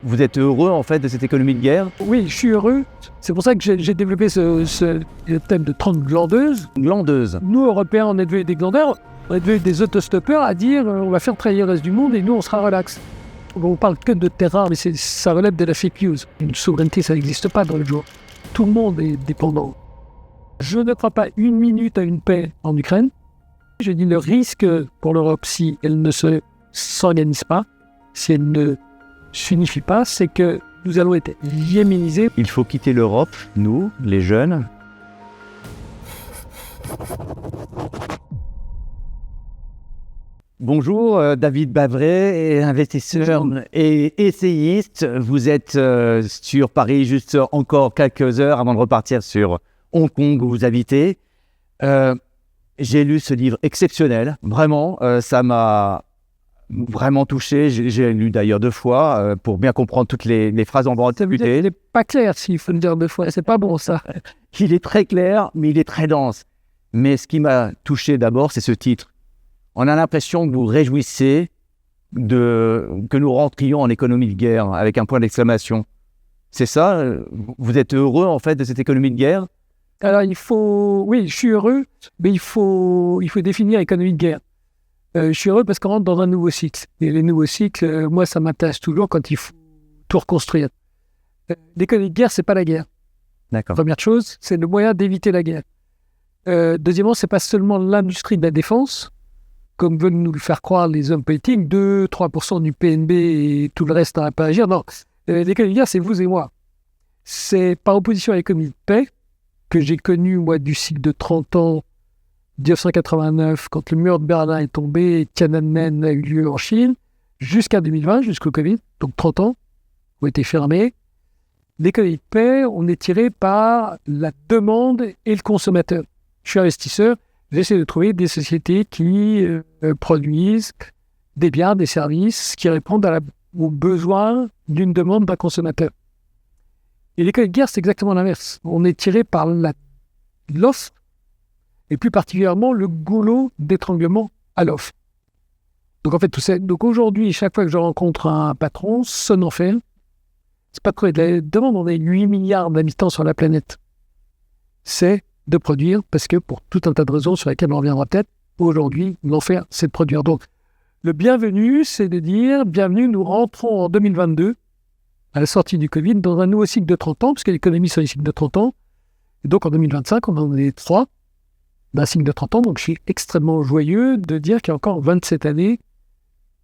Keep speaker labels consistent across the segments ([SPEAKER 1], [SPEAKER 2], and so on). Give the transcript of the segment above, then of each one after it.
[SPEAKER 1] Vous êtes heureux en fait de cette économie de guerre?
[SPEAKER 2] Oui, je suis heureux. C'est pour ça que j'ai développé ce thème de 30 glandeuses.
[SPEAKER 1] Glandeuse.
[SPEAKER 2] Nous, Européens, on est devenus des glandeurs, on est devenus des autostoppeurs à dire on va faire travailler le reste du monde et nous, on sera relax. On parle que de terres rares, mais ça relève de la fake news. Une souveraineté, ça n'existe pas dans le jour. Tout le monde est dépendant. Je ne crois pas une minute à une paix en Ukraine. Je dis le risque pour l'Europe, si elle ne s'organise pas, si elle ne s'unifie pas, c'est que nous allons être yéménisés.
[SPEAKER 1] Il faut quitter l'Europe, nous, les jeunes. Bonjour, David Bavray, investisseur et essayiste. Vous êtes sur Paris juste encore quelques heures avant de repartir sur Hong Kong où vous habitez. J'ai lu ce livre exceptionnel, vraiment, ça m'a vraiment touché. J'ai lu d'ailleurs 2 fois pour bien comprendre toutes les phrases en bord.
[SPEAKER 2] Il n'est pas clair s'il faut le dire 2 fois, c'est pas bon ça.
[SPEAKER 1] Il est très clair, mais il est très dense. Mais ce qui m'a touché d'abord, c'est ce titre. On a l'impression que vous réjouissez que nous rentrions en économie de guerre, avec un point d'exclamation. C'est ça? Vous êtes heureux en fait de cette économie de guerre?
[SPEAKER 2] Alors oui, je suis heureux, mais il faut définir économie de guerre. Je suis heureux parce qu'on rentre dans un nouveau cycle. Et les nouveaux cycles, moi, ça m'intéresse toujours quand il faut tout reconstruire. L'économie de guerre, c'est pas la guerre.
[SPEAKER 1] D'accord.
[SPEAKER 2] Première chose, c'est le moyen d'éviter la guerre. Deuxièmement, c'est pas seulement l'industrie de la défense, comme veulent nous le faire croire les hommes politiques, 2-3% du PNB et tout le reste à pas agir. Non, l'économie de guerre, c'est vous et moi. C'est par opposition à l'économie de paix que j'ai connu, moi, du cycle de 30 ans, 1989, quand le mur de Berlin est tombé et Tiananmen a eu lieu en Chine, jusqu'à 2020, jusqu'au Covid, donc 30 ans, ont été fermés. L'économie de paix, on est tiré par la demande et le consommateur. Je suis investisseur, j'essaie de trouver des sociétés qui produisent des biens, des services qui répondent aux besoins d'une demande d'un consommateur. Et l'économie de guerre, c'est exactement l'inverse. On est tiré par l'offre, et plus particulièrement le goulot d'étranglement à l'offre. Donc en fait, tout ça. Donc aujourd'hui, chaque fois que je rencontre un patron, son enfer, c'est pas de trouver de la demande. On est 8 milliards d'habitants sur la planète. C'est de produire, parce que pour tout un tas de raisons sur lesquelles on reviendra peut-être, aujourd'hui, l'enfer, c'est de produire. Donc le bienvenu, c'est de dire, bienvenue, nous rentrons en 2022, à la sortie du Covid, dans un nouveau cycle de 30 ans, parce que l'économie, c'est un cycle de 30 ans. Et donc en 2025, on en est 3. D'un cycle de 30 ans, donc je suis extrêmement joyeux de dire qu'il y a encore 27 années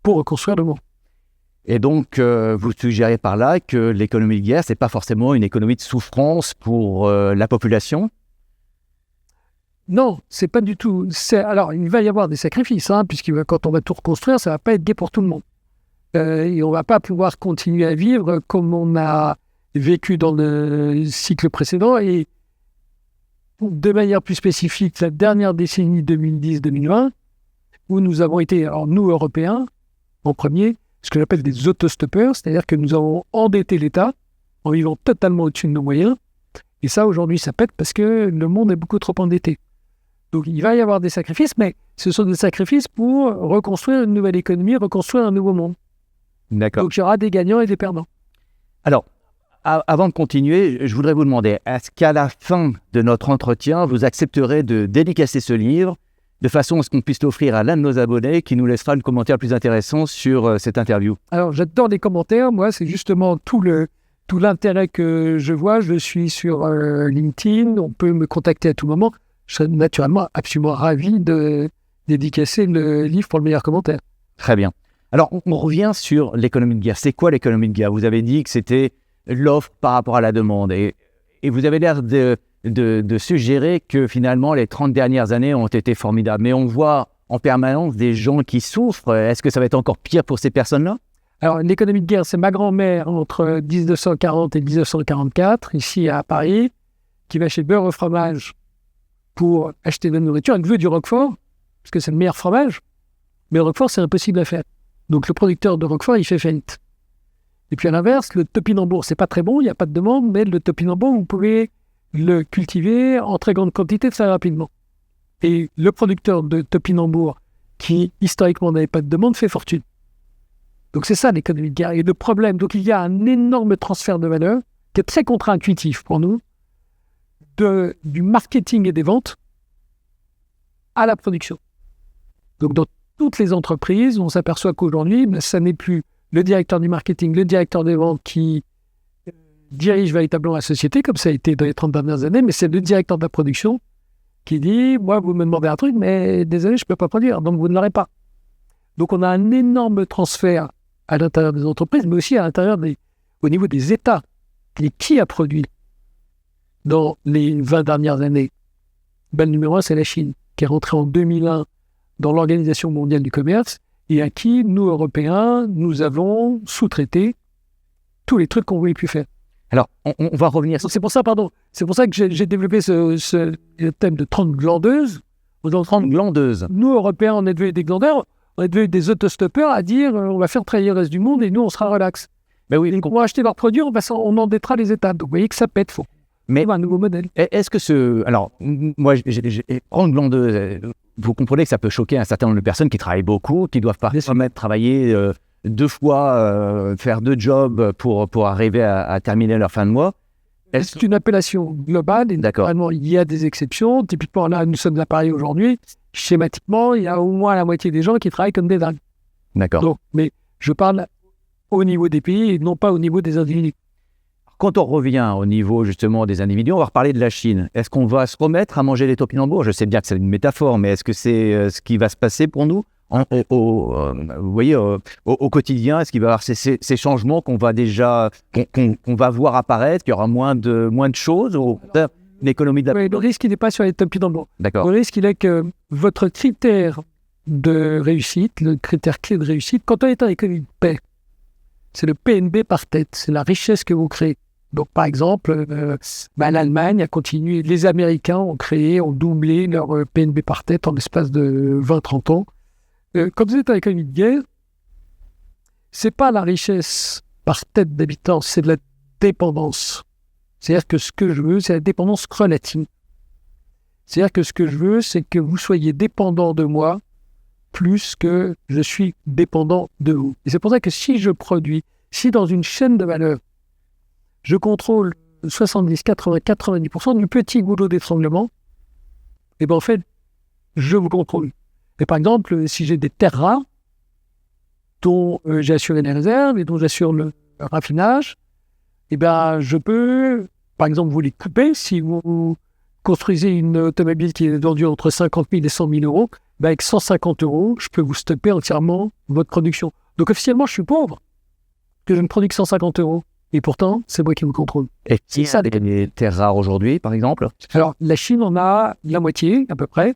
[SPEAKER 2] pour reconstruire le monde.
[SPEAKER 1] Et donc, vous suggérez par là que l'économie de guerre, c'est pas forcément une économie de souffrance pour la population?
[SPEAKER 2] Non, c'est pas du tout. Alors, il va y avoir des sacrifices, puisque quand on va tout reconstruire, ça va pas être gai pour tout le monde. Et on va pas pouvoir continuer à vivre comme on a vécu dans le cycle précédent. Et de manière plus spécifique, la dernière décennie 2010-2020, où nous avons été, alors nous Européens, en premier, ce que j'appelle des autostoppeurs, c'est-à-dire que nous avons endetté l'État en vivant totalement au-dessus de nos moyens. Et ça, aujourd'hui, ça pète parce que le monde est beaucoup trop endetté. Donc il va y avoir des sacrifices, mais ce sont des sacrifices pour reconstruire une nouvelle économie, reconstruire un nouveau monde.
[SPEAKER 1] D'accord.
[SPEAKER 2] Donc il y aura des gagnants et des perdants.
[SPEAKER 1] Alors, avant de continuer, je voudrais vous demander, est-ce qu'à la fin de notre entretien, vous accepterez de dédicacer ce livre de façon à ce qu'on puisse l'offrir à l'un de nos abonnés qui nous laissera le commentaire plus intéressant sur cette interview?
[SPEAKER 2] Alors, j'adore les commentaires. Moi, c'est justement tout l'intérêt que je vois. Je suis sur LinkedIn. On peut me contacter à tout moment. Je serais naturellement absolument ravi de dédicacer le livre pour le meilleur commentaire.
[SPEAKER 1] Très bien. Alors, on revient sur l'économie de guerre. C'est quoi l'économie de guerre? Vous avez dit que c'était l'offre par rapport à la demande. Et vous avez l'air de suggérer que finalement, les 30 dernières années ont été formidables. Mais on voit en permanence des gens qui souffrent. Est-ce que ça va être encore pire pour ces personnes-là?
[SPEAKER 2] Alors, l'économie de guerre, c'est ma grand-mère entre 1940 et 1944, ici à Paris, qui va chez Beurre au Fromage pour acheter de la nourriture. Elle veut du Roquefort, parce que c'est le meilleur fromage. Mais le Roquefort, c'est impossible à faire. Donc, le producteur de Roquefort, il fait faillite. Et puis à l'inverse, le topinambour, c'est pas très bon, il n'y a pas de demande, mais le topinambour, vous pouvez le cultiver en très grande quantité très rapidement. Et le producteur de topinambour, qui historiquement n'avait pas de demande, fait fortune. Donc c'est ça l'économie de guerre. Et le problème, donc il y a un énorme transfert de valeur qui est très contre-intuitif pour nous, du marketing et des ventes à la production. Donc dans toutes les entreprises, on s'aperçoit qu'aujourd'hui, ça n'est plus le directeur du marketing, le directeur des ventes qui dirige véritablement la société, comme ça a été dans les 30 dernières années, mais c'est le directeur de la production qui dit « Moi, vous me demandez un truc, mais désolé, je ne peux pas produire, donc vous ne l'aurez pas. » Donc on a un énorme transfert à l'intérieur des entreprises, mais aussi à l'intérieur au niveau des États. Et qui a produit dans les 20 dernières années? Le numéro 1, c'est la Chine, qui est rentrée en 2001 dans l'Organisation mondiale du commerce et à qui, nous, Européens, nous avons sous-traité tous les trucs qu'on voulait plus faire.
[SPEAKER 1] Alors, on va revenir...
[SPEAKER 2] C'est pour ça que j'ai développé ce thème de 30 glandeuses.
[SPEAKER 1] 30 glandeuses.
[SPEAKER 2] Nous, Européens, on est devenus des glandeurs, on est devenus des autostoppeurs à dire on va faire travailler le reste du monde et nous, on sera relax.
[SPEAKER 1] Ben oui,
[SPEAKER 2] on va acheter leurs produits, on endettera les États. Donc, vous voyez que ça pète,
[SPEAKER 1] mais
[SPEAKER 2] un nouveau modèle.
[SPEAKER 1] Est-ce que alors, moi, prendre glandeuse, vous comprenez que ça peut choquer un certain nombre de personnes qui travaillent beaucoup, qui doivent travailler 2 fois, faire 2 jobs pour arriver à terminer leur fin de mois.
[SPEAKER 2] C'est une appellation globale. Et naturellement, il y a des exceptions. Typiquement, là, nous sommes à Paris aujourd'hui. Schématiquement, il y a au moins la moitié des gens qui travaillent comme des dingues.
[SPEAKER 1] D'accord.
[SPEAKER 2] Donc, mais je parle au niveau des pays et non pas au niveau des individus.
[SPEAKER 1] Quand on revient au niveau justement des individus, on va reparler de la Chine. Est-ce qu'on va se remettre à manger les topinambours? Je sais bien que c'est une métaphore, mais est-ce que c'est ce qui va se passer pour nous vous voyez, au quotidien? Est-ce qu'il va y avoir ces changements qu'on va déjà qu'on va voir apparaître, qu'il y aura moins de choses ou l'économie de la...
[SPEAKER 2] Oui, le risque, il n'est pas sur les topinambours.
[SPEAKER 1] D'accord.
[SPEAKER 2] Le risque, il est que votre critère de réussite, le critère clé de réussite, quand on est en économie de paix, c'est le PNB par tête, c'est la richesse que vous créez. Donc, par exemple, l'Allemagne a continué, les Américains ont doublé leur PNB par tête en l'espace de 20-30 ans. Quand vous êtes en économie de guerre, c'est pas la richesse par tête d'habitants, c'est de la dépendance. C'est-à-dire que ce que je veux, c'est la dépendance relative. C'est-à-dire que ce que je veux, c'est que vous soyez dépendant de moi plus que je suis dépendant de vous. Et c'est pour ça que si je produis, si dans une chaîne de valeur, je contrôle 70, 80, 90% du petit goulot d'étranglement, et bien en fait, je vous contrôle. Et par exemple, si j'ai des terres rares, dont j'ai assuré les réserves et dont j'assure le raffinage, et bien je peux, par exemple, vous les couper. Si vous construisez une automobile qui est vendue entre 50 000 et 100 000 euros, ben avec 150 euros, je peux vous stopper entièrement votre production. Donc officiellement, je suis pauvre, que je ne produis que 150 euros. Et pourtant, c'est moi qui vous contrôle.
[SPEAKER 1] Et qui a des terres rares aujourd'hui, par exemple? Alors,
[SPEAKER 2] la Chine en a la moitié, à peu près,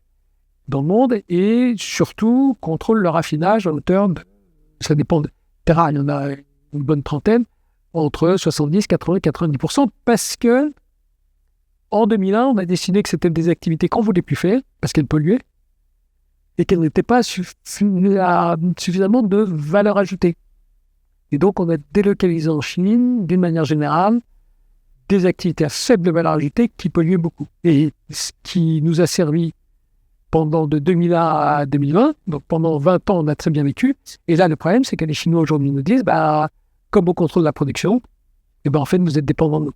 [SPEAKER 2] dans le monde, et surtout contrôle le raffinage à hauteur de... Ça dépend de terres rares, il y en a une bonne trentaine, entre 70, 80, 90%, parce que en 2001, on a décidé que c'était des activités qu'on ne voulait plus faire, parce qu'elles polluaient, et qu'elles n'étaient pas suffisamment de valeur ajoutée. Et donc, on a délocalisé en Chine, d'une manière générale, des activités à faible valeur ajoutée qui polluaient beaucoup. Et ce qui nous a servi pendant de 2001 à 2020, donc pendant 20 ans, on a très bien vécu. Et là, le problème, c'est que les Chinois aujourd'hui nous disent, comme on contrôle la production, en fait, vous êtes dépendants de nous.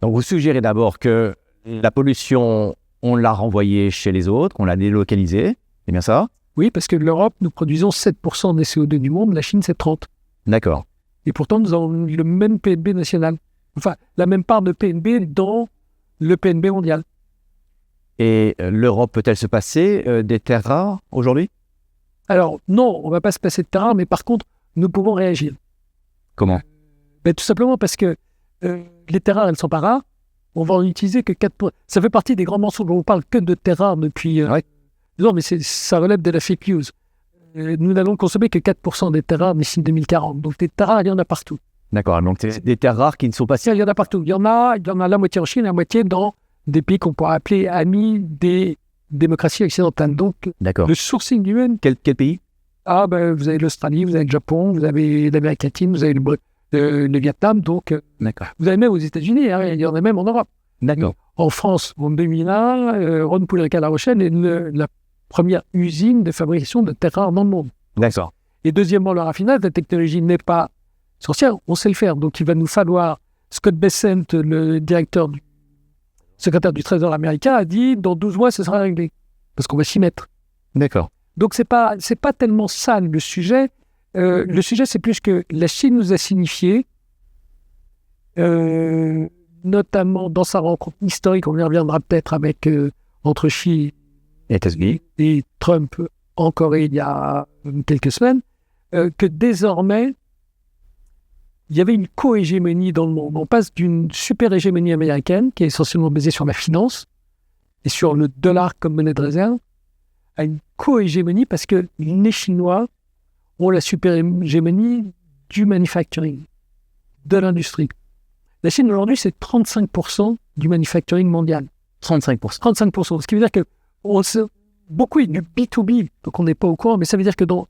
[SPEAKER 1] Donc, vous suggérez d'abord que la pollution, on l'a renvoyée chez les autres, on l'a délocalisée, c'est bien ça?
[SPEAKER 2] Oui, parce que l'Europe, nous produisons 7% des CO2 du monde, la Chine, c'est 30%.
[SPEAKER 1] D'accord.
[SPEAKER 2] Et pourtant, nous avons le même PNB national. Enfin, la même part de PNB dans le PNB mondial.
[SPEAKER 1] Et l'Europe peut-elle se passer des terres rares aujourd'hui?
[SPEAKER 2] Alors, non, on ne va pas se passer de terres rares, mais par contre, nous pouvons réagir.
[SPEAKER 1] Comment?
[SPEAKER 2] Tout simplement parce que les terres rares, elles ne sont pas rares. On va en utiliser que 4%. Ça fait partie des grands mensonges. On ne parle que de terres rares depuis... Non, mais ça relève de la fake news. Nous n'allons consommer que 4% des terres rares d'ici 2040. Donc, des terres rares, il y en a partout.
[SPEAKER 1] D'accord, donc c'est des terres rares qui ne sont pas...
[SPEAKER 2] Il y en a partout. Il y en a la moitié en Chine, la moitié dans des pays qu'on pourrait appeler amis des démocraties occidentales. Donc, le sourcing humain...
[SPEAKER 1] Quel pays?
[SPEAKER 2] Vous avez l'Australie, vous avez le Japon, vous avez l'Amérique latine, vous avez le Vietnam. Donc, vous avez même aux États-Unis, il y en a même en Europe.
[SPEAKER 1] D'accord.
[SPEAKER 2] En France, en 2001, Ron Poulric à La Rochelle est la première usine de fabrication de terres rares dans le monde.
[SPEAKER 1] D'accord.
[SPEAKER 2] Et deuxièmement, le raffinage, la technologie n'est pas sorcière, on sait le faire. Donc, il va nous falloir... Scott Bessent, le secrétaire du Trésor américain, a dit dans 12 mois, ce sera réglé. Parce qu'on va s'y mettre.
[SPEAKER 1] D'accord.
[SPEAKER 2] Donc, c'est pas tellement ça le sujet. Le sujet, c'est plus que la Chine nous a signifié, notamment dans sa rencontre historique, on y reviendra peut-être avec entre Xi et Trump en Corée il y a quelques semaines, que désormais, il y avait une co-hégémonie dans le monde. On passe d'une super hégémonie américaine, qui est essentiellement basée sur la finance et sur le dollar comme monnaie de réserve, à une co-hégémonie parce que les Chinois ont la super hégémonie du manufacturing, de l'industrie. La Chine aujourd'hui, c'est 35% du manufacturing mondial.
[SPEAKER 1] 35%.
[SPEAKER 2] 35%. Ce qui veut dire que beaucoup est du B2B, donc on n'est pas au courant, mais ça veut dire que dans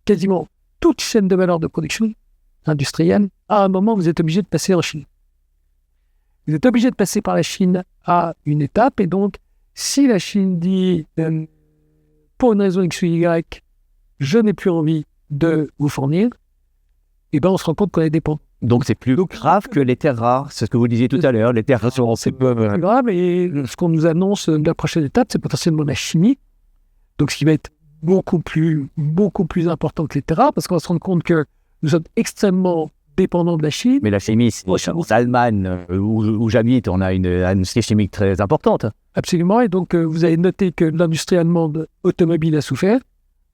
[SPEAKER 2] quasiment toute chaîne de valeur de production industrielle, à un moment, vous êtes obligé de passer en Chine. Vous êtes obligé de passer par la Chine à une étape, et donc, si la Chine dit, pour une raison X ou Y, je n'ai plus envie de vous fournir, et ben on se rend compte qu'on est dépendant.
[SPEAKER 1] Donc, c'est plus grave que les terres rares, c'est ce que vous disiez tout à l'heure, les terres rares.
[SPEAKER 2] C'est plus grave, et ce qu'on nous annonce, la prochaine étape, c'est potentiellement la chimie, donc ce qui va être beaucoup plus important que les terres rares, parce qu'on va se rendre compte que nous sommes extrêmement dépendants de la Chine.
[SPEAKER 1] Mais la chimie, c'est en Allemagne, où j'habite, on a une industrie chimique très importante.
[SPEAKER 2] Absolument, et donc vous avez noté que l'industrie allemande automobile a souffert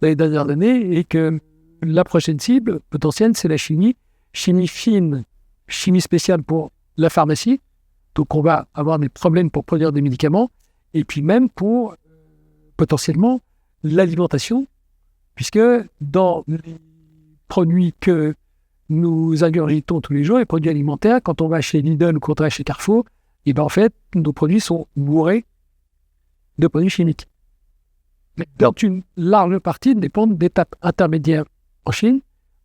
[SPEAKER 2] dans les dernières années, et que la prochaine cible potentielle, c'est la chimie fine, chimie spéciale pour la pharmacie, donc on va avoir des problèmes pour produire des médicaments, et puis même pour potentiellement l'alimentation, puisque dans les produits que nous ingurgitons tous les jours, les produits alimentaires, quand on va chez Lidl ou quand on va chez Carrefour, et ben en fait, nos produits sont bourrés de produits chimiques. Donc une large partie dépendent d'étapes intermédiaires en Chine,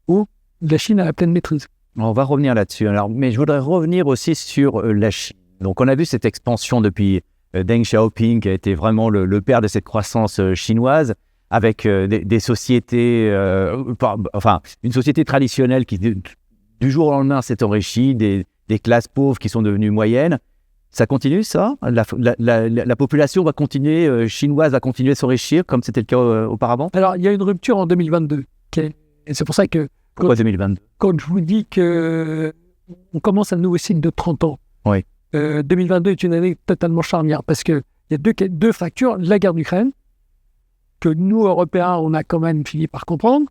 [SPEAKER 2] où la Chine a la pleine maîtrise.
[SPEAKER 1] On va revenir là-dessus. Alors, mais je voudrais revenir aussi sur la Chine. Donc, on a vu cette expansion depuis Deng Xiaoping, qui a été vraiment le père de cette croissance chinoise, avec des sociétés, une société traditionnelle qui, du jour au lendemain, s'est enrichie, des classes pauvres qui sont devenues moyennes. Ça continue, ça ? La population va continuer, chinoise va continuer à s'enrichir, comme c'était le cas auparavant ?
[SPEAKER 2] Alors, il y a une rupture en 2022. Et c'est pour ça que...
[SPEAKER 1] Pourquoi 2022 ?
[SPEAKER 2] Quand je vous dis qu'on commence un nouveau cycle de 30 ans,
[SPEAKER 1] oui.
[SPEAKER 2] 2022 est une année totalement charnière, parce qu'il y a deux fractures. La guerre d'Ukraine, que nous, Européens, on a quand même fini par comprendre,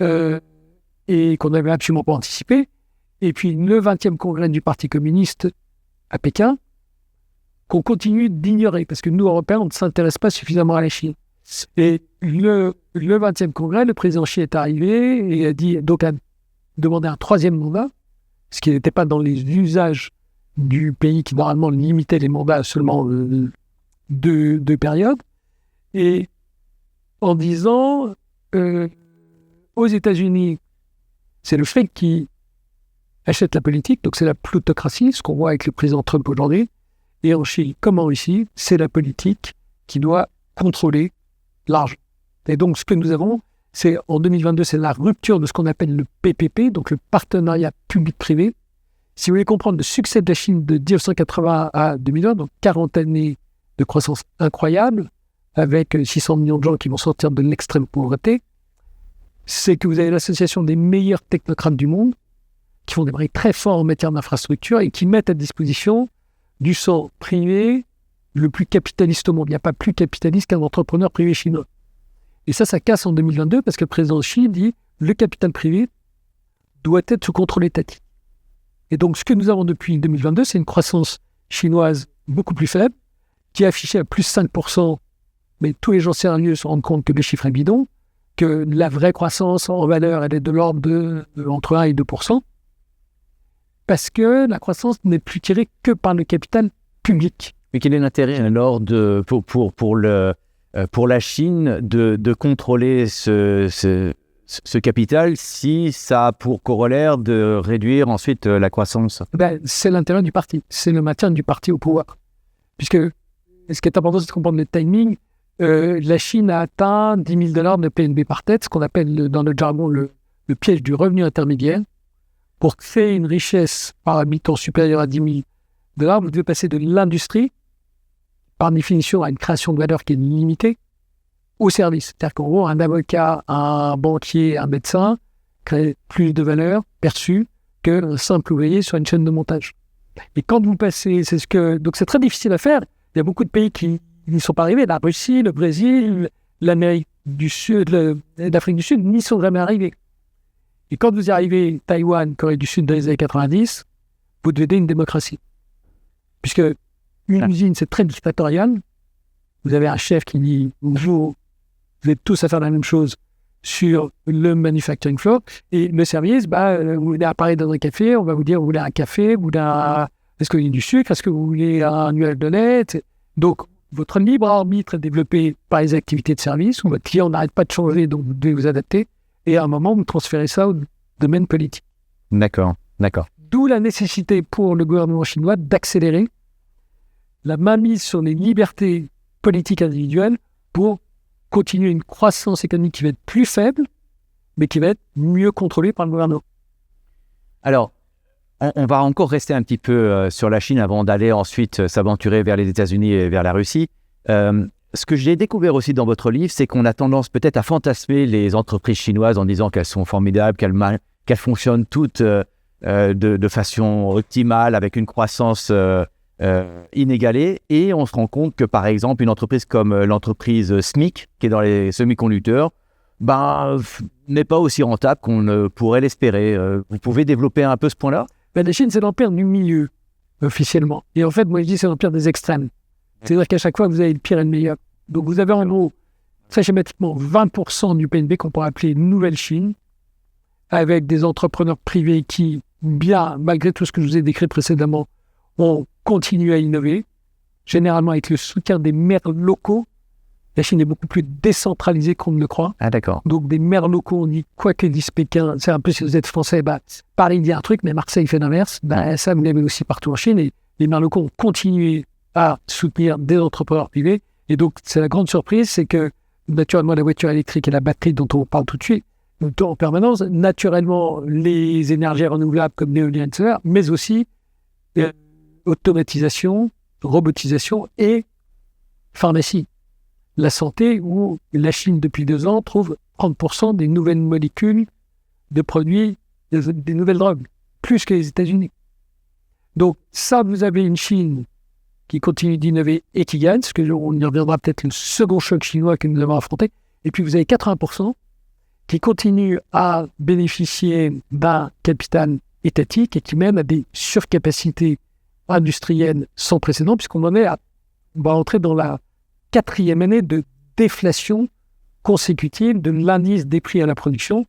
[SPEAKER 2] et qu'on n'avait absolument pas anticipé. Et puis le 20e congrès du Parti communiste à Pékin, qu'on continue d'ignorer, parce que nous, Européens, on ne s'intéresse pas suffisamment à la Chine. Et le 20e congrès, le président Xi est arrivé et a demandé un 3e mandat, ce qui n'était pas dans les usages du pays qui normalement limitait les mandats à seulement deux périodes, et en disant aux États-Unis, c'est le fait qui achète la politique, donc c'est la plutocratie, ce qu'on voit avec le président Trump aujourd'hui, et en Chine, comme en Russie, c'est la politique qui doit contrôler l'argent. Et donc, ce que nous avons, c'est en 2022, c'est la rupture de ce qu'on appelle le PPP, donc le partenariat public-privé. Si vous voulez comprendre le succès de la Chine de 1980 à 2020, donc 40 années de croissance incroyable, avec 600 millions de gens qui vont sortir de l'extrême pauvreté, c'est que vous avez l'association des meilleurs technocrates du monde, qui font des bruits très forts en matière d'infrastructure et qui mettent à disposition du sang privé le plus capitaliste au monde. Il n'y a pas plus capitaliste qu'un entrepreneur privé chinois. Et ça casse en 2022 parce que le président Xi dit le capital privé doit être sous contrôle étatique. Et donc, ce que nous avons depuis 2022, c'est une croissance chinoise beaucoup plus faible, qui est affichée à plus 5%, mais tous les gens sérieux se rendent compte que le chiffre est bidon, que la vraie croissance en valeur, elle est de l'ordre de entre 1 et 2%, parce que la croissance n'est plus tirée que par le capital public.
[SPEAKER 1] Mais quel est l'intérêt alors pour la Chine de contrôler ce capital si ça a pour corollaire de réduire ensuite la croissance ?
[SPEAKER 2] C'est l'intérêt du parti, c'est le maintien du parti au pouvoir. Puisque ce qui est important, c'est de comprendre le timing. la Chine a atteint 10 000 $ de PNB par tête, ce qu'on appelle dans le jargon le piège du revenu intermédiaire. Pour créer une richesse par habitant supérieure à 10 000 $, vous devez passer de l'industrie, par définition à une création de valeur qui est limitée, au service. C'est-à-dire qu'en gros, un avocat, un banquier, un médecin crée plus de valeur perçue qu'un simple ouvrier sur une chaîne de montage. Et quand vous passez, donc c'est très difficile à faire. Il y a beaucoup de pays qui n'y sont pas arrivés. La Russie, le Brésil, l'Amérique du Sud, l'Afrique du Sud n'y sont jamais arrivés. Et quand vous y arrivez, Taïwan, Corée du Sud dans les années 90, vous devenez une démocratie. Puisque une usine, c'est très dictatorial. Vous avez un chef qui dit vous êtes tous à faire la même chose sur le manufacturing floor. Et le service, vous voulez un appareil dans un café, on va vous dire vous voulez un café, est-ce que vous voulez du sucre, est-ce que vous voulez un nuage de lait. Donc, votre libre arbitre est développé par les activités de service, où votre client n'arrête pas de changer, donc vous devez vous adapter. Et à un moment, vous transférez ça au domaine politique.
[SPEAKER 1] D'accord.
[SPEAKER 2] D'où la nécessité pour le gouvernement chinois d'accélérer la mainmise sur les libertés politiques individuelles pour continuer une croissance économique qui va être plus faible, mais qui va être mieux contrôlée par le gouvernement.
[SPEAKER 1] Alors, on va encore rester un petit peu sur la Chine avant d'aller ensuite s'aventurer vers les États-Unis et vers la Russie. Ce que j'ai découvert aussi dans votre livre, c'est qu'on a tendance peut-être à fantasmer les entreprises chinoises en disant qu'elles sont formidables, qu'elles fonctionnent toutes de façon optimale, avec une croissance inégalée. Et on se rend compte que, par exemple, une entreprise comme l'entreprise SMIC, qui est dans les semi-conducteurs, n'est pas aussi rentable qu'on ne pourrait l'espérer. Vous pouvez développer un peu ce point-là ?
[SPEAKER 2] La Chine, c'est l'empire du milieu, officiellement. Et en fait, moi, je dis c'est l'empire des extrêmes. C'est-à-dire qu'à chaque fois, vous avez le pire et le meilleur. Donc, vous avez en gros, très schématiquement, 20% du PNB qu'on pourrait appeler Nouvelle Chine, avec des entrepreneurs privés qui, malgré tout ce que je vous ai décrit précédemment, ont continué à innover, généralement avec le soutien des maires locaux. La Chine est beaucoup plus décentralisée qu'on ne le croit.
[SPEAKER 1] Ah, d'accord.
[SPEAKER 2] Donc, des maires locaux, on dit quoi que dise Pékin. C'est un peu, si vous êtes français, Paris dit un truc, mais Marseille fait l'inverse. Ça, vous l'avez aussi partout en Chine. Et les maires locaux ont continué à soutenir des entrepreneurs privés. Et donc, c'est la grande surprise, c'est que, naturellement, la voiture électrique et la batterie dont on parle tout de suite, en permanence, naturellement, les énergies renouvelables comme l'éolien solaire, mais aussi automatisation, robotisation et pharmacie. La santé, où la Chine, depuis 2 ans, trouve 30% des nouvelles molécules de produits, des nouvelles drogues, plus que les États-Unis. Donc, ça, vous avez une Chine qui continue d'innover et qui gagne, parce qu'on y reviendra peut-être le second choc chinois que nous avons affronté. Et puis, vous avez 80% qui continuent à bénéficier d'un capital étatique et qui même a des surcapacités industrielles sans précédent, puisqu'on en est on va entrer dans la 4e année de déflation consécutive de l'indice des prix à la production.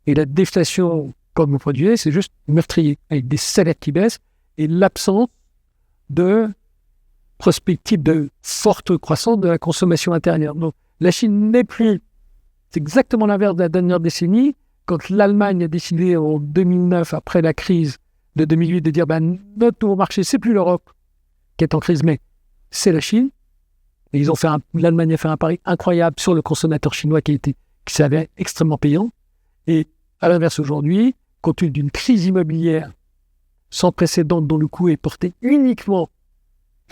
[SPEAKER 2] Et la déflation, comme vous produisez, c'est juste meurtrier, avec des salaires qui baissent et l'absence de prospective de forte croissance de la consommation intérieure. Donc, la Chine n'est plus... C'est exactement l'inverse de la dernière décennie, quand l'Allemagne a décidé en 2009, après la crise de 2008, de dire notre nouveau marché, c'est plus l'Europe qui est en crise, mais c'est la Chine. Et l'Allemagne a fait un pari incroyable sur le consommateur chinois qui s'avère extrêmement payant. Et à l'inverse aujourd'hui, compte tenu d'une crise immobilière sans précédent dont le coût est porté uniquement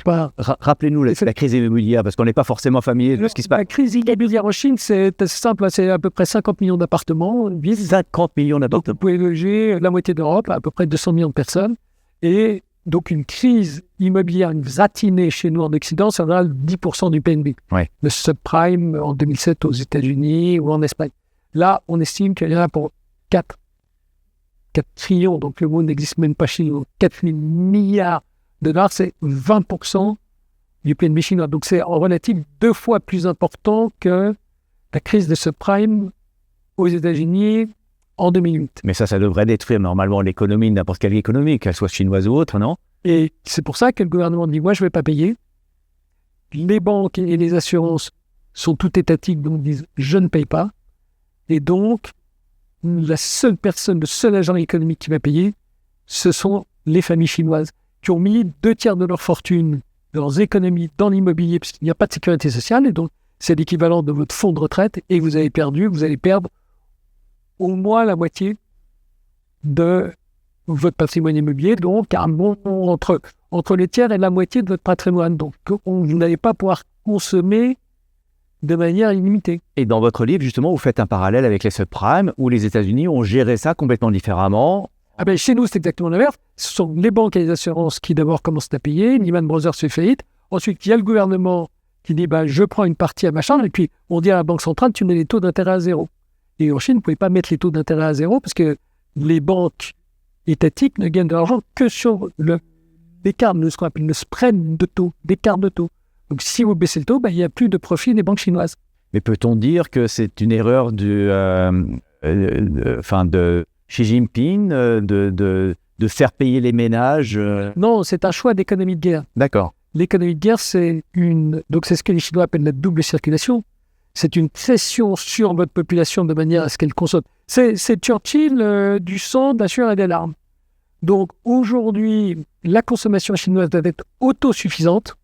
[SPEAKER 1] Rappelez-nous la crise immobilière, parce qu'on n'est pas forcément familier de ce qui se passe.
[SPEAKER 2] La crise immobilière en Chine, c'est assez simple, c'est à peu près 50 millions d'appartements.
[SPEAKER 1] 50 millions d'appartements.
[SPEAKER 2] Donc, vous pouvez loger la moitié d'Europe, à peu près 200 millions de personnes. Et donc, une crise immobilière, une zatinée chez nous en Occident, c'est en général 10% du PNB.
[SPEAKER 1] Ouais.
[SPEAKER 2] Le subprime en 2007 aux États-Unis ou en Espagne. Là, on estime qu'il y en a pour 4 trillions, donc le mot n'existe même pas chez nous, 4 000 milliards de dollars, c'est 20% du PNB chinois. Donc, c'est en relatif 2 fois plus important que la crise de subprime aux États-Unis en 2008.
[SPEAKER 1] Mais ça devrait détruire normalement l'économie de n'importe quelle économie, qu'elle soit chinoise ou autre, non ?
[SPEAKER 2] Et c'est pour ça que le gouvernement dit « moi, je ne vais pas payer ». Les banques et les assurances sont toutes étatiques, donc disent « je ne paye pas ». Et donc, la seule personne, le seul agent économique qui va payer, ce sont les familles chinoises qui ont mis 2 tiers de leur fortune, de leurs économies dans l'immobilier, parce qu'il n'y a pas de sécurité sociale. Et donc, c'est l'équivalent de votre fonds de retraite et vous allez perdre au moins la moitié de votre patrimoine immobilier, donc entre les tiers et la moitié de votre patrimoine. Donc, vous n'allez pas pouvoir consommer de manière illimitée.
[SPEAKER 1] Et dans votre livre, justement, vous faites un parallèle avec les subprimes, où les États-Unis ont géré ça complètement différemment.
[SPEAKER 2] Chez nous, c'est exactement l'inverse. Ce sont les banques et les assurances qui d'abord commencent à payer. Lehman Brothers fait faillite. Ensuite, il y a le gouvernement qui dit je prends une partie à machin, et puis on dit à la banque centrale, tu mets les taux d'intérêt à zéro. Et en Chine, vous ne pouvez pas mettre les taux d'intérêt à zéro parce que les banques étatiques ne gagnent de l'argent que sur l'écart, ce qu'on appelle le spread de taux, l'écart de taux. Donc si vous baissez le taux, il n'y a plus de profit des banques chinoises.
[SPEAKER 1] Mais peut-on dire que c'est une erreur de Xi Jinping de faire payer les ménages
[SPEAKER 2] Non, c'est un choix d'économie de guerre.
[SPEAKER 1] D'accord.
[SPEAKER 2] L'économie de guerre, c'est ce que les Chinois appellent la double circulation. C'est une pression sur votre population de manière à ce qu'elle consomme. C'est Churchill, du sang, de la sueur et des larmes. Donc aujourd'hui, la consommation chinoise doit être autosuffisante.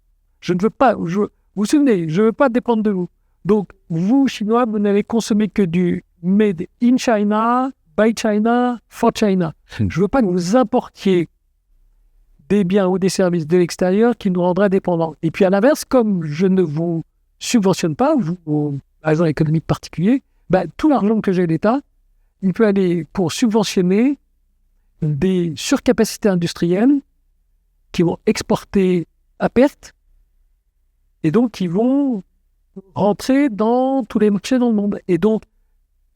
[SPEAKER 2] Je ne veux pas, vous vous souvenez, je ne veux pas dépendre de vous. Donc vous, Chinois, vous n'allez consommer que du made in China, by China, for China. Je ne veux pas que vous importiez des biens ou des services de l'extérieur qui nous rendraient dépendants. Et puis à l'inverse, comme je ne vous subventionne pas, vous, agents économiques particuliers, tout l'argent que j'ai l'État, il peut aller pour subventionner des surcapacités industrielles qui vont exporter à perte et donc qui vont rentrer dans tous les marchés dans le monde. Et donc,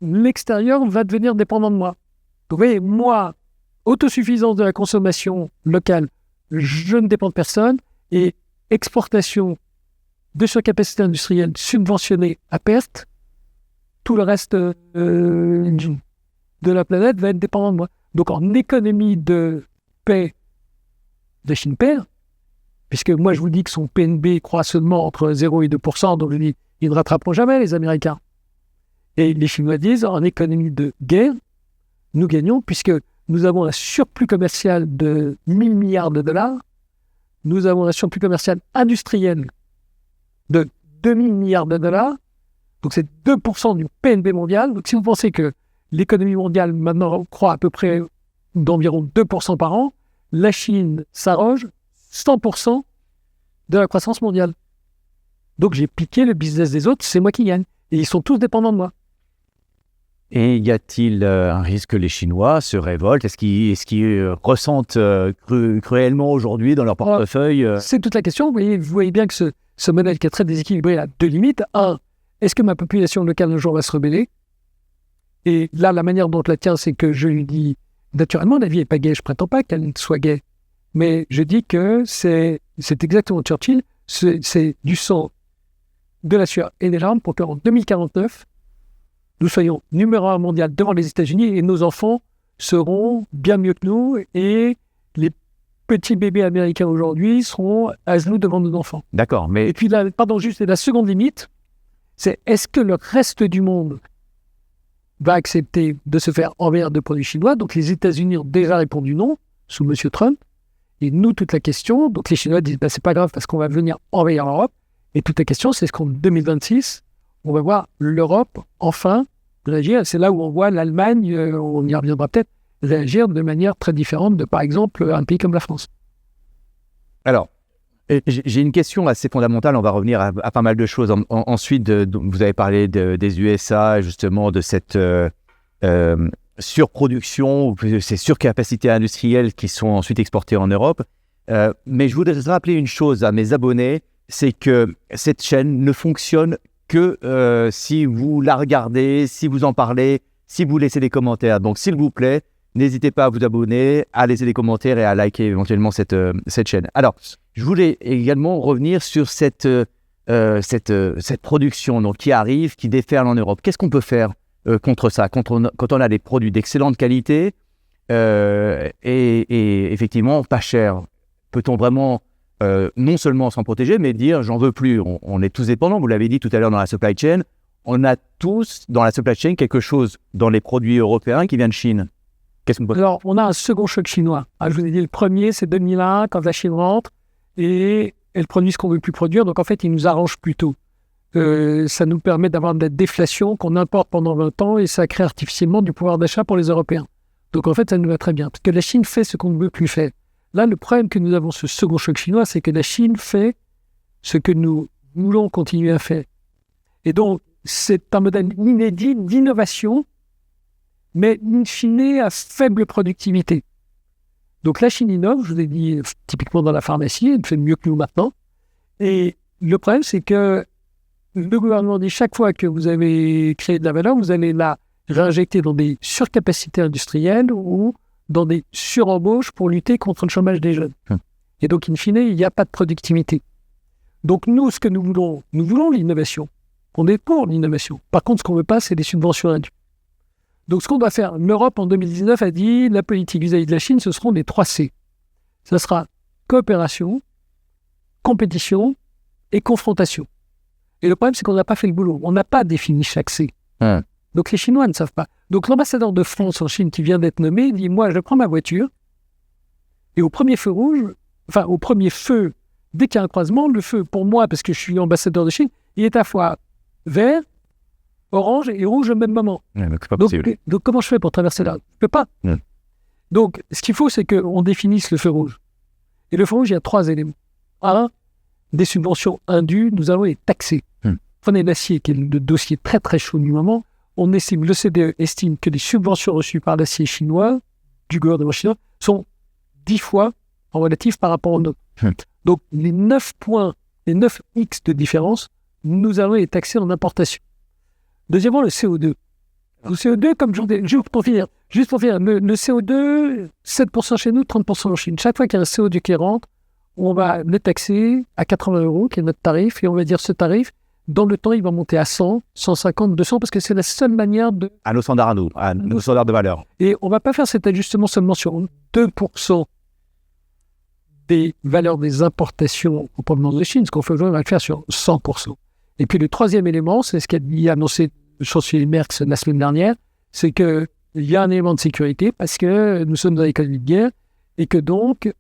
[SPEAKER 2] l'extérieur va devenir dépendant de moi. Donc, vous voyez, moi, autosuffisance de la consommation locale, je ne dépends de personne, et exportation de surcapacité industrielle subventionnée à perte, tout le reste de la planète va être dépendant de moi. Donc en économie de paix, la Chine perd, puisque moi je vous dis que son PNB croît seulement entre 0 et 2%, donc je dis, ils ne rattraperont jamais les Américains. Et les Chinois disent, en économie de guerre, nous gagnons, puisque nous avons un surplus commercial de 1000 milliards de dollars, nous avons un surplus commercial industriel de 2000 milliards de dollars, donc c'est 2% du PNB mondial. Donc si vous pensez que l'économie mondiale maintenant croît à peu près d'environ 2% par an, la Chine s'arroge 100% de la croissance mondiale. Donc j'ai piqué le business des autres, c'est moi qui gagne. Et ils sont tous dépendants de moi.
[SPEAKER 1] Et y a-t-il un risque que les Chinois se révoltent? Est-ce qu'ils ressentent cruellement aujourd'hui dans leur portefeuille
[SPEAKER 2] C'est toute la question. Vous voyez bien que ce modèle qui est très déséquilibré a deux limites. Un, est-ce que ma population locale un jour va se rebeller? Et là, la manière dont je la tiens, c'est que je lui dis, naturellement, la vie n'est pas gaie, je ne prétends pas qu'elle soit gaie. Mais je dis que c'est exactement Churchill, c'est du sang, de la sueur et des larmes pour qu'en 2049, nous soyons numéro 1 mondial devant les États-Unis et nos enfants seront bien mieux que nous et les petits bébés américains aujourd'hui seront à genoux devant nos enfants.
[SPEAKER 1] D'accord, mais...
[SPEAKER 2] Et puis, la seconde limite, c'est est-ce que le reste du monde va accepter de se faire envahir de produits chinois? Donc les États-Unis ont déjà répondu non, sous M. Trump. Et nous, toute la question, donc les Chinois disent c'est pas grave parce qu'on va venir envahir l'Europe. Et toute la question, c'est est-ce qu'en 2026, on va voir l'Europe enfin réagir? C'est là où on voit l'Allemagne, on y reviendra peut-être, réagir de manière très différente de, par exemple, un pays comme la France.
[SPEAKER 1] Alors, j'ai une question assez fondamentale, on va revenir à pas mal de choses. Ensuite, vous avez parlé des USA, justement, de cette surproduction, ces surcapacités industrielles qui sont ensuite exportées en Europe. Mais je voudrais rappeler une chose à mes abonnés, c'est que cette chaîne ne fonctionne que si vous la regardez, si vous en parlez, si vous laissez des commentaires. Donc, s'il vous plaît, n'hésitez pas à vous abonner, à laisser des commentaires et à liker éventuellement cette chaîne. Alors, je voulais également revenir sur cette production donc, qui arrive, qui déferle en Europe. Qu'est-ce qu'on peut faire contre ça, quand on a des produits d'excellente qualité et effectivement pas cher? Peut-on vraiment non seulement s'en protéger, mais dire j'en veux plus? On est tous dépendants, vous l'avez dit tout à l'heure dans la supply chain. On a tous dans la supply chain quelque chose dans les produits européens qui vient de Chine. Qu'est-ce qu'on peut faire?
[SPEAKER 2] Alors, on a un second choc chinois. Je vous ai dit, le premier, c'est 2001, quand la Chine rentre et elle produit ce qu'on ne veut plus produire. Donc, en fait, il nous arrange plutôt. ça nous permet d'avoir de la déflation qu'on importe pendant 20 ans et ça crée artificiellement du pouvoir d'achat pour les Européens. Donc en fait, ça nous va très bien. Parce que la Chine fait ce qu'on ne veut plus faire. Là, le problème que nous avons, ce second choc chinois, c'est que la Chine fait ce que nous voulons continuer à faire. Et donc, c'est un modèle inédit d'innovation, mais in fine à faible productivité. Donc la Chine innove, je vous ai dit, typiquement dans la pharmacie, elle fait mieux que nous maintenant. Et le problème, c'est que le gouvernement dit chaque fois que vous avez créé de la valeur, vous allez la réinjecter dans des surcapacités industrielles ou dans des surembauches pour lutter contre le chômage des jeunes. Et donc, in fine, il n'y a pas de productivité. Donc nous, ce que nous voulons l'innovation. On est pour l'innovation. Par contre, ce qu'on ne veut pas, c'est des subventions indues. Donc ce qu'on doit faire, l'Europe en 2019 a dit la politique vis-à-vis de la Chine, ce seront les 3 C. Ça sera coopération, compétition et confrontation. Et le problème, c'est qu'on n'a pas fait le boulot. On n'a pas défini chaque C. Donc les Chinois ne savent pas. Donc l'ambassadeur de France en Chine qui vient d'être nommé dit, moi je prends ma voiture et au premier feu rouge, enfin au premier feu, dès qu'il y a un croisement, le feu pour moi, parce que je suis ambassadeur de Chine, il est à la fois vert, orange et rouge au même moment. Donc comment je fais pour traverser là? Je ne peux pas. Donc ce qu'il faut, c'est qu'on définisse le feu rouge. Et le feu rouge, il y a 3 éléments. 1, des subventions indues, nous allons les taxer. Prenez l'acier, qui est le dossier très très chaud du moment. On estime, le CDE estime que les subventions reçues par l'acier chinois, du gouvernement chinois, sont 10 fois en relatif par rapport aux nôtres. Donc les 9 points, les 9x de différence, nous allons les taxer en importation. Deuxièmement, le CO2. Le CO2, comme juste pour finir, le CO2, 7% chez nous, 30% en Chine. Chaque fois qu'il y a un CO2 qui rentre, on va le taxer à 80 €, qui est notre tarif, et on va dire ce tarif, dans le temps, il va monter à 100, 150, 200, parce que c'est la seule manière de...
[SPEAKER 1] À nos standards à nous, à nos standards de valeur.
[SPEAKER 2] Et on ne va pas faire cet ajustement seulement sur 2% des valeurs des importations en provenance de Chine. Ce qu'on fait aujourd'hui, on va le faire sur 100%. Et puis le troisième élément, c'est ce qu'a annoncé le chancelier Merckx la semaine dernière, c'est qu'il y a un élément de sécurité parce que nous sommes dans l'économie de guerre et que donc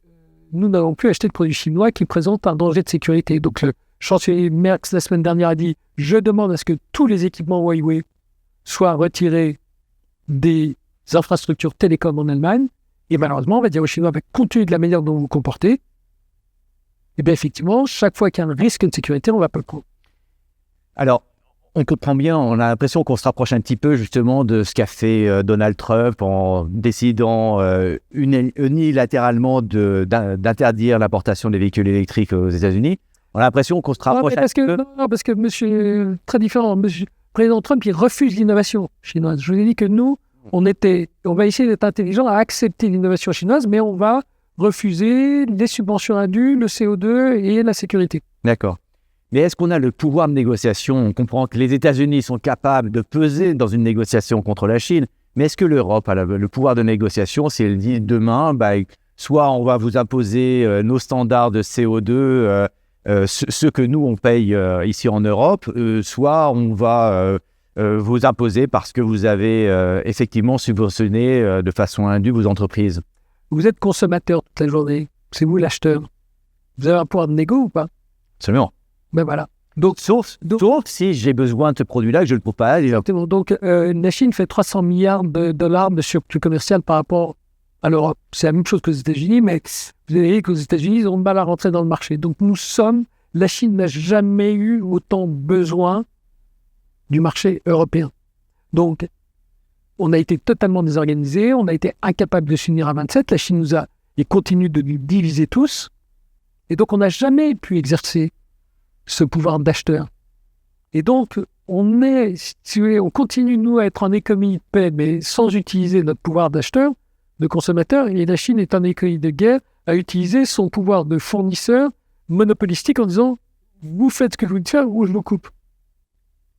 [SPEAKER 2] nous n'avons plus acheté de produits chinois qui présentent un danger de sécurité. Donc le chancelier Merckx la semaine dernière a dit « Je demande à ce que tous les équipements Huawei soient retirés des infrastructures télécom en Allemagne. » Et malheureusement, on va dire aux Chinois, compte tenu de la manière dont vous vous comportez, et bien effectivement, chaque fois qu'il y a un risque de sécurité, on ne va pas le prendre.
[SPEAKER 1] Alors, on comprend bien, on a l'impression qu'on se rapproche un petit peu justement de ce qu'a fait Donald Trump en décidant unilatéralement d'interdire l'importation des véhicules électriques aux États-Unis. On a l'impression qu'on se rapproche un petit peu.
[SPEAKER 2] Non, parce que monsieur, très différent, monsieur président Trump, il refuse l'innovation chinoise. Je vous ai dit que nous, on va essayer d'être intelligent à accepter l'innovation chinoise, mais on va refuser les subventions indues, le CO2 et la sécurité.
[SPEAKER 1] D'accord. Mais est-ce qu'on a le pouvoir de négociation? On comprend que les États-Unis sont capables de peser dans une négociation contre la Chine, mais est-ce que l'Europe a le pouvoir de négociation si elle dit demain, soit on va vous imposer nos standards de CO2, ceux que nous on paye ici en Europe, soit on va vous imposer parce que vous avez effectivement subventionné de façon indue vos entreprises?
[SPEAKER 2] Vous êtes consommateur toute la journée, c'est vous l'acheteur. Vous avez un pouvoir de négo ou pas?
[SPEAKER 1] Absolument.
[SPEAKER 2] Ben voilà. Donc,
[SPEAKER 1] sauf si j'ai besoin de ce produit-là que je ne le trouve pas.
[SPEAKER 2] Exactement. Donc, la Chine fait 300 milliards de dollars de surplus commercial par rapport à l'Europe. C'est la même chose qu'aux États-Unis, mais vous avez qu'aux États-Unis, ils ont de mal à rentrer dans le marché. Donc, la Chine n'a jamais eu autant besoin du marché européen. Donc, on a été totalement désorganisé, on a été incapable de s'unir à 27. La Chine nous a et continue de nous diviser tous. Et donc, on n'a jamais pu exercer ce pouvoir d'acheteur. Et donc, on continue, nous, à être en économie de paix, mais sans utiliser notre pouvoir d'acheteur, de consommateur, et la Chine est en économie de guerre à utiliser son pouvoir de fournisseur monopolistique en disant « vous faites ce que vous voulez faire ou je vous coupe ».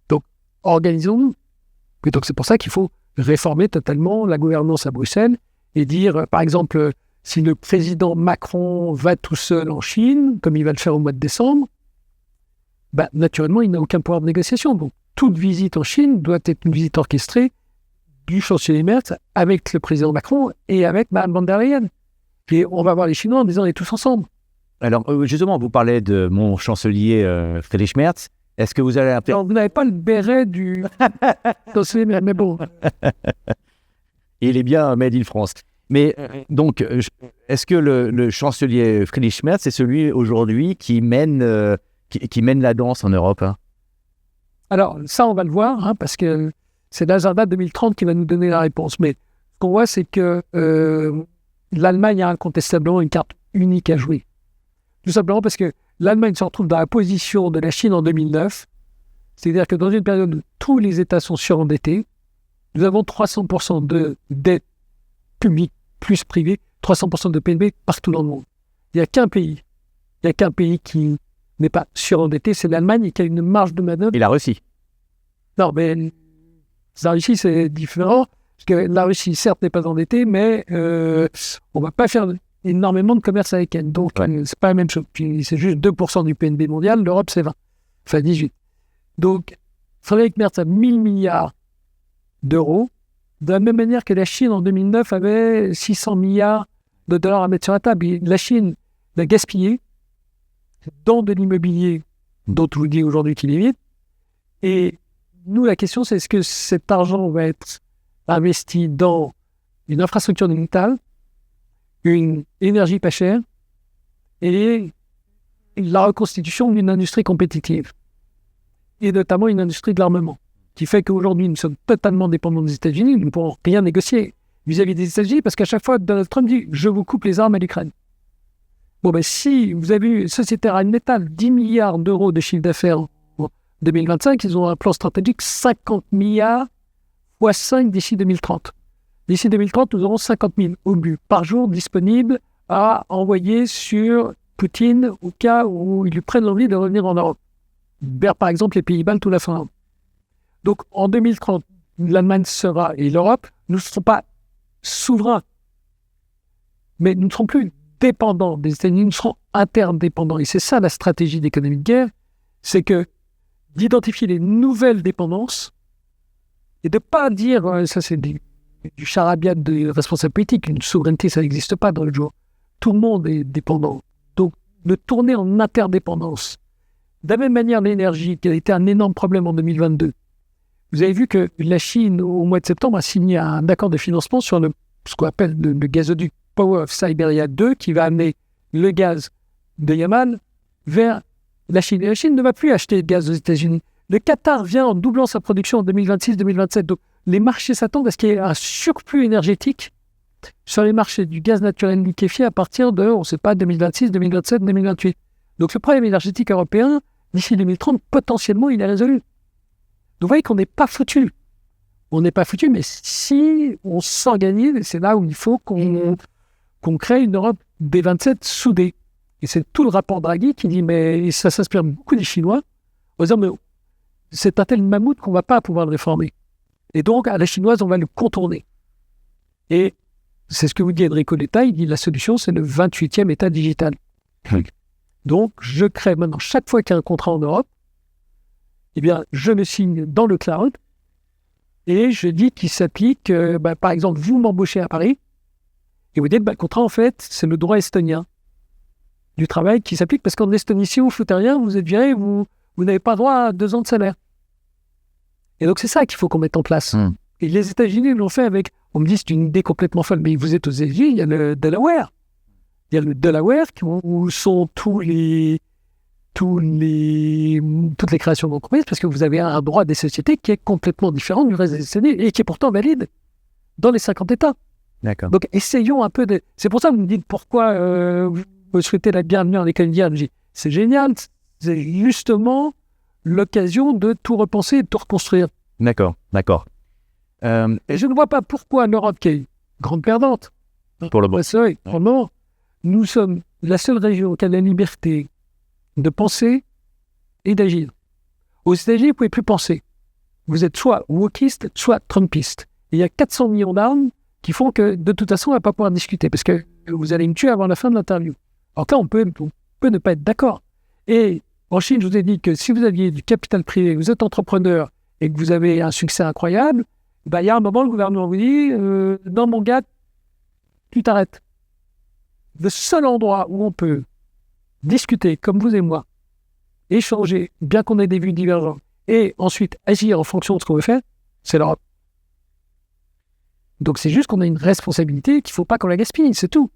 [SPEAKER 2] Donc, organisons-nous. Et donc, c'est pour ça qu'il faut réformer totalement la gouvernance à Bruxelles et dire, par exemple, si le président Macron va tout seul en Chine, comme il va le faire au mois de décembre, naturellement, il n'a aucun pouvoir de négociation. Donc, toute visite en Chine doit être une visite orchestrée du chancelier Merckx avec le président Macron et avec Mme von der Leyen. Et on va voir les Chinois en disant, on est tous ensemble.
[SPEAKER 1] Alors, justement, vous parlez de mon chancelier Friedrich Merz. Est-ce que vous allez...
[SPEAKER 2] Alors, vous n'avez pas le béret du... mais bon.
[SPEAKER 1] Il est bien made in France. Mais donc, est-ce que le chancelier Friedrich Merz, c'est celui aujourd'hui qui mène la danse en Europe, hein?
[SPEAKER 2] Alors, ça, on va le voir, hein, parce que c'est l'agenda 2030 qui va nous donner la réponse. Mais ce qu'on voit, c'est que l'Allemagne a incontestablement une carte unique à jouer. Tout simplement parce que l'Allemagne se retrouve dans la position de la Chine en 2009. C'est-à-dire que dans une période où tous les États sont surendettés, nous avons 300% de dette publique plus privée, 300% de PNB partout dans le monde. Il n'y a qu'un pays qui n'est pas surendetté, c'est l'Allemagne, et qui a une marge de manœuvre.
[SPEAKER 1] Et la Russie.
[SPEAKER 2] Non, mais la Russie, c'est différent, parce que la Russie, certes, n'est pas endettée, mais on ne va pas faire énormément de commerce avec elle. Donc, c'est pas la même chose. Puis, c'est juste 2% du PNB mondial, l'Europe, c'est 20. Enfin, 18. Donc, Frédéric Merz a 1000 milliards d'euros, de la même manière que la Chine, en 2009, avait 600 milliards de dollars à mettre sur la table. Et la Chine l'a gaspillé dans de l'immobilier, dont je vous dis aujourd'hui qu'il est vide. Et nous, la question, c'est est-ce que cet argent va être investi dans une infrastructure digitale, une énergie pas chère et la reconstitution d'une industrie compétitive, et notamment une industrie de l'armement, qui fait qu'aujourd'hui, nous sommes totalement dépendants des États-Unis, nous ne pourrons rien négocier vis-à-vis des États-Unis, parce qu'à chaque fois, Donald Trump dit « je vous coupe les armes à l'Ukraine ». Bon, ben si vous avez eu Société Rheinmetall, 10 milliards d'euros de chiffre d'affaires en 2025, ils ont un plan stratégique 50 milliards x 5 d'ici 2030. D'ici 2030, nous aurons 50 000 obus par jour disponibles à envoyer sur Poutine au cas où ils lui prennent l'envie de revenir en Europe. Vers, par exemple, les Pays-Bas ou la Finlande. Donc, en 2030, l'Allemagne sera, et l'Europe, nous ne serons pas souverains. Mais nous ne serons plus dépendants des États-Unis, nous serons interdépendants. Et c'est ça la stratégie d'économie de guerre, c'est que d'identifier les nouvelles dépendances et de ne pas dire, ça c'est du charabia de responsable politique, une souveraineté, ça n'existe pas dans le jour. Tout le monde est dépendant. Donc, de tourner en interdépendance. De la même manière, l'énergie, qui a été un énorme problème en 2022. Vous avez vu que la Chine, au mois de septembre, a signé un accord de financement sur ce qu'on appelle le gazoduc Power of Siberia 2, qui va amener le gaz de Yamal vers la Chine. Et la Chine ne va plus acheter de gaz aux États-Unis. Le Qatar vient en doublant sa production en 2026-2027. Donc, les marchés s'attendent à ce qu'il y ait un surplus énergétique sur les marchés du gaz naturel liquéfié à partir de, on ne sait pas, 2026, 2027, 2028. Donc, le problème énergétique européen, d'ici 2030, potentiellement, il est résolu. Donc, vous voyez qu'on n'est pas foutu. On n'est pas foutu, mais si on s'organise, c'est là où il faut qu'on crée une Europe des 27 soudée. Et c'est tout le rapport Draghi qui dit, mais ça s'inspire beaucoup des Chinois, en disant, mais c'est un tel mammouth qu'on ne va pas pouvoir le réformer. Et donc, à la chinoise, on va le contourner. Et c'est ce que vous dit Enrico Letta, il dit, la solution, c'est le 28e État digital. Donc, je crée maintenant, chaque fois qu'il y a un contrat en Europe, eh bien, je le signe dans le cloud et je dis qu'il s'applique, par exemple, vous m'embauchez à Paris et vous dites, le contrat, en fait, c'est le droit estonien du travail qui s'applique parce qu'en Estonie, si vous ne foutez rien, vous êtes viré, vous n'avez pas droit à 2 ans de salaire. Et donc, c'est ça qu'il faut qu'on mette en place. Et les États-Unis l'ont fait avec, on me dit, c'est une idée complètement folle, mais vous êtes aux États-Unis, il y a le Delaware. Il y a le Delaware où sont toutes les créations d'entreprises, parce que vous avez un droit des sociétés qui est complètement différent du reste des États-Unis et qui est pourtant valide dans les 50 États.
[SPEAKER 1] D'accord.
[SPEAKER 2] Donc, essayons un peu de... C'est pour ça que vous me dites pourquoi vous souhaitez la bienvenue en école d'IRG. C'est génial. C'est justement l'occasion de tout repenser et de tout reconstruire.
[SPEAKER 1] D'accord.
[SPEAKER 2] Et je ne vois pas pourquoi l'Europe, qui est grande perdante,
[SPEAKER 1] pour le moment,
[SPEAKER 2] nous sommes la seule région qui a la liberté de penser et d'agir. Aux États-Unis, vous ne pouvez plus penser. Vous êtes soit wokiste, soit trumpiste. Et il y a 400 millions d'armes qui font que, de toute façon, on ne va pas pouvoir discuter, parce que vous allez me tuer avant la fin de l'interview. Alors là, on peut ne pas être d'accord. Et en Chine, je vous ai dit que si vous aviez du capital privé, vous êtes entrepreneur et que vous avez un succès incroyable, il y a un moment, le gouvernement vous dit « Non, mon gars, tu t'arrêtes ». Le seul endroit où on peut discuter, comme vous et moi, échanger, bien qu'on ait des vues divergentes, et ensuite agir en fonction de ce qu'on veut faire, c'est l'Europe. Donc c'est juste qu'on a une responsabilité qu'il ne faut pas qu'on la gaspille, c'est tout.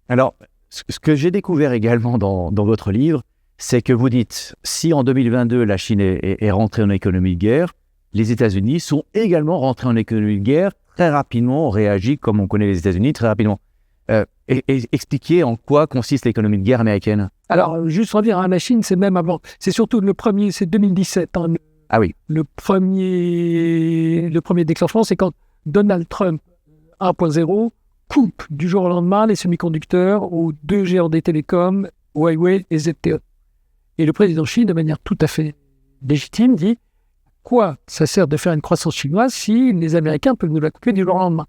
[SPEAKER 1] Alors, ce que j'ai découvert également dans votre livre, c'est que vous dites, si en 2022, la Chine est rentrée en économie de guerre, les États-Unis sont également rentrés en économie de guerre, très rapidement, ont réagi comme on connaît les États-Unis, très rapidement. Et expliquer en quoi consiste l'économie de guerre américaine.
[SPEAKER 2] Alors, juste pour dire, la Chine, c'est même avant. C'est surtout le premier, c'est 2017.
[SPEAKER 1] Ah oui.
[SPEAKER 2] Le premier déclenchement, c'est quand Donald Trump 1.0 coupe du jour au lendemain les semi-conducteurs aux deux géants des télécoms, Huawei et ZTE. Et le président Xi, de manière tout à fait légitime, dit quoi ça sert de faire une croissance chinoise si les Américains peuvent nous la couper du jour au lendemain.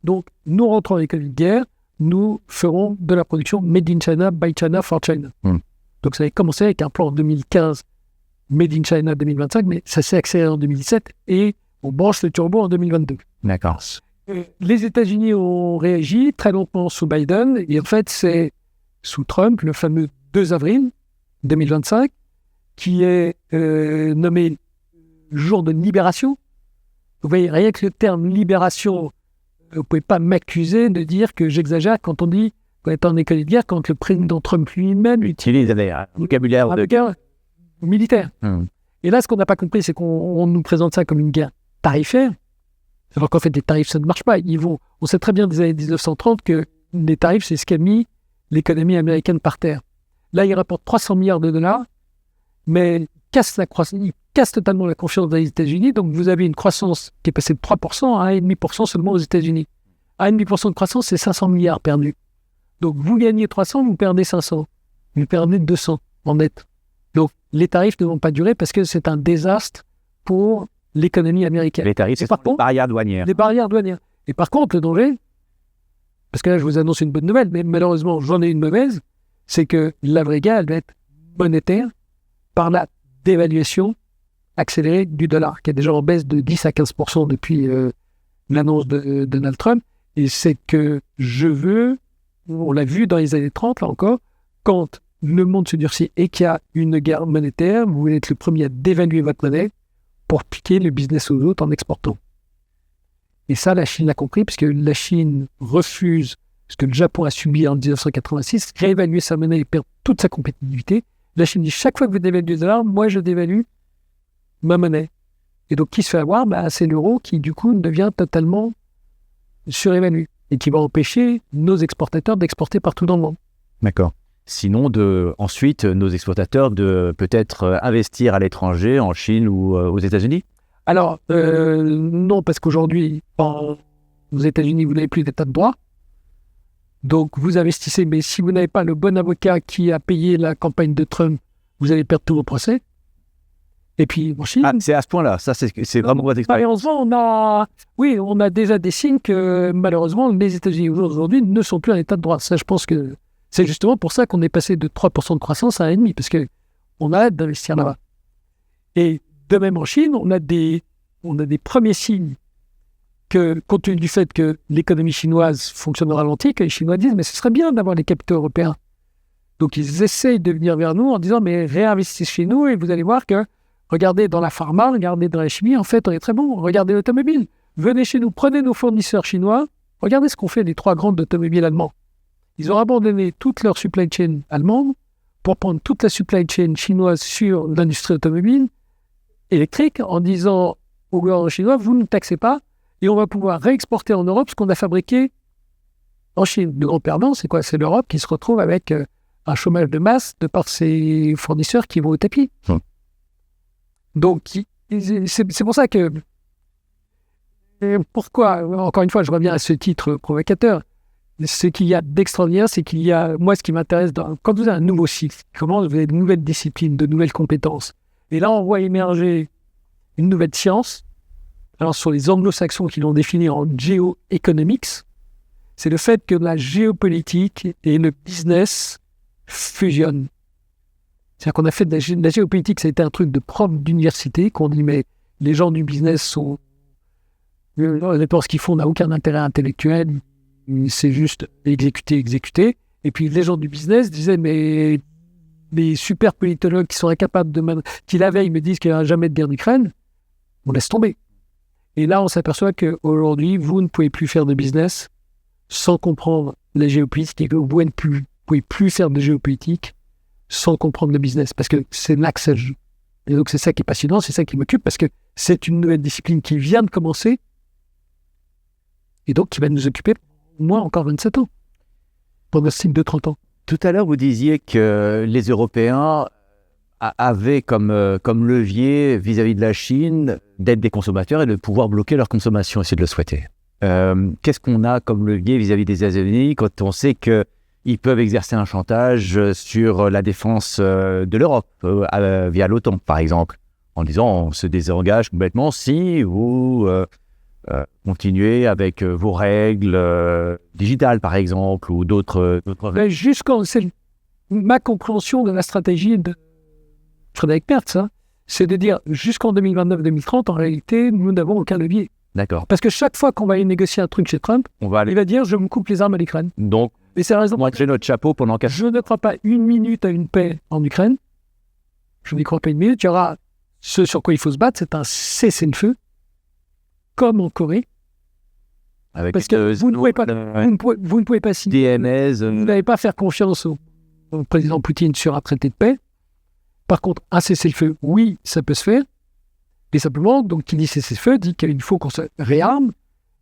[SPEAKER 2] Donc, nous rentrons en économie de guerre, nous ferons de la production Made in China, by China, for China. Donc, ça avait commencé avec un plan en 2015, Made in China 2025, mais ça s'est accéléré en 2017 et on branche le turbo en 2022.
[SPEAKER 1] D'accord.
[SPEAKER 2] Les États-Unis ont réagi très longtemps sous Biden et en fait, c'est sous Trump, le fameux 2 avril 2025, qui est nommé jour de libération. Vous voyez, rien que le terme libération, vous ne pouvez pas m'accuser de dire que j'exagère quand on dit qu'on est en économie de guerre, quand le président Trump lui-même utilise
[SPEAKER 1] un vocabulaire de
[SPEAKER 2] guerre militaire. Et là, ce qu'on n'a pas compris, c'est qu'on nous présente ça comme une guerre tarifaire, alors qu'en fait, les tarifs, ça ne marche pas. On sait très bien des années 1930 que les tarifs, c'est ce qui a mis l'économie américaine par terre. Là, ils rapportent 300 milliards de dollars, mais ils cassent totalement la confiance des États-Unis. Donc, vous avez une croissance qui est passée de 3% à 1,5% seulement aux États-Unis. 1,5% de croissance, c'est 500 milliards perdus. Donc, vous gagnez 300, vous perdez 500. Vous perdez 200 en net. Donc, les tarifs ne vont pas durer parce que c'est un désastre pour l'économie américaine.
[SPEAKER 1] Les tarifs, c'est les barrières douanières.
[SPEAKER 2] Les barrières douanières. Et par contre, le danger, parce que là, je vous annonce une bonne nouvelle, mais malheureusement, j'en ai une mauvaise, c'est que la vraie guerre, elle va être monétaire par la dévaluation accélérée du dollar, qui est déjà en baisse de 10 à 15% depuis l'annonce de Donald Trump. Et c'est que on l'a vu dans les années 30, là encore, quand le monde se durcit et qu'il y a une guerre monétaire, vous voulez être le premier à dévaluer votre monnaie pour piquer le business aux autres en exportant. Et ça, la Chine l'a compris, parce que la Chine refuse ce que le Japon a subi en 1986, réévaluer sa monnaie et perdre toute sa compétitivité. La Chine dit, chaque fois que vous dévaluez le dollar, moi je dévalue ma monnaie. Et donc, qui se fait avoir ? C'est l'euro qui, du coup, devient totalement surévalué et qui va empêcher nos exportateurs d'exporter partout dans le monde.
[SPEAKER 1] D'accord. Sinon, ensuite, nos exportateurs de peut-être investir à l'étranger, en Chine ou aux États-Unis ?
[SPEAKER 2] Alors, non, parce qu'aujourd'hui, aux États-Unis, vous n'avez plus d'état de droit. Donc, vous investissez, mais si vous n'avez pas le bon avocat qui a payé la campagne de Trump, vous allez perdre tous vos procès. Et puis, en Chine...
[SPEAKER 1] Ah, c'est à ce point-là, ça c'est vraiment votre expérience.
[SPEAKER 2] On a déjà des signes que, malheureusement, les États-Unis aujourd'hui ne sont plus en état de droit. Ça, je pense que c'est justement pour ça qu'on est passé de 3% de croissance à 1,5%, parce qu'on a hâte d'investir là-bas. Et de même en Chine, on a des premiers signes que, compte tenu du fait que l'économie chinoise fonctionne au ralenti, que les Chinois disent, mais ce serait bien d'avoir les capitaux européens. Donc, ils essayent de venir vers nous en disant, mais réinvestissez chez nous et vous allez voir que, regardez dans la pharma, regardez dans la chimie, en fait, on est très bon. Regardez l'automobile. Venez chez nous, prenez nos fournisseurs chinois. Regardez ce qu'ont fait les 3 grandes automobiles allemands. Ils ont abandonné toute leur supply chain allemande pour prendre toute la supply chain chinoise sur l'industrie automobile électrique en disant aux gouvernements chinois, vous ne taxez pas et on va pouvoir réexporter en Europe ce qu'on a fabriqué en Chine. Le grand perdant, c'est quoi ? C'est l'Europe qui se retrouve avec un chômage de masse de par ses fournisseurs qui vont au tapis. Donc, c'est pour ça que... Pourquoi ? Encore une fois, je reviens à ce titre provocateur. Ce qu'il y a d'extraordinaire, c'est qu'il y a... Moi, ce qui m'intéresse, quand vous avez un nouveau cycle, comment vous avez de nouvelles disciplines, de nouvelles compétences, et là, on voit émerger une nouvelle science. Alors, sur les anglo-saxons qui l'ont définie en géoeconomics, c'est le fait que la géopolitique et le business fusionnent. C'est-à-dire qu'on a fait de la géopolitique, ça a été un truc de prof d'université, qu'on dit, mais les gens du business sont... Ce qu'ils font n'a aucun intérêt intellectuel, c'est juste exécuter. Et puis les gens du business disaient, mais des super politologues qui sont incapables qui la veille me disent qu'il n'y aura jamais de guerre d'Ukraine, on laisse tomber. Et là, on s'aperçoit qu'aujourd'hui, vous ne pouvez plus faire de business sans comprendre la géopolitique et que vous ne pouvez plus faire de géopolitique sans comprendre le business, parce que c'est là que ça joue. Et donc, c'est ça qui est passionnant, c'est ça qui m'occupe, parce que c'est une nouvelle discipline qui vient de commencer et donc qui va nous occuper, moi, encore 27 ans, pendant ce cycle de 30 ans.
[SPEAKER 1] Tout à l'heure, vous disiez que les Européens avaient comme levier vis-à-vis de la Chine d'être des consommateurs et de pouvoir bloquer leur consommation, essayer de le souhaiter. Qu'est-ce qu'on a comme levier vis-à-vis des États-Unis quand on sait qu'ils peuvent exercer un chantage sur la défense de l'Europe via l'OTAN, par exemple, en disant on se désengage complètement si vous continuez avec vos règles digitales, par exemple, ou d'autres règles.
[SPEAKER 2] C'est ma compréhension de la stratégie de Frédéric Merz, c'est de dire jusqu'en 2029-2030, en réalité, nous n'avons aucun levier.
[SPEAKER 1] D'accord.
[SPEAKER 2] Parce que chaque fois qu'on va aller négocier un truc chez Trump, il va dire je me coupe les armes à l'Ukraine.
[SPEAKER 1] Donc,
[SPEAKER 2] et c'est la raison.
[SPEAKER 1] Moi, j'ai notre chapeau pendant 4
[SPEAKER 2] Je ne crois pas une minute à une paix en Ukraine. Je n'y crois pas une minute. Il y aura ce sur quoi il faut se battre, c'est un cessez-le-feu, comme en Corée. Parce que vous ne pouvez pas signer.
[SPEAKER 1] DMS.
[SPEAKER 2] Vous n'allez pas faire confiance au président Poutine sur un traité de paix. Par contre, un cessez-le-feu, oui, ça peut se faire. Mais simplement, donc, qui dit cessez-le-feu dit qu'il faut qu'on se réarme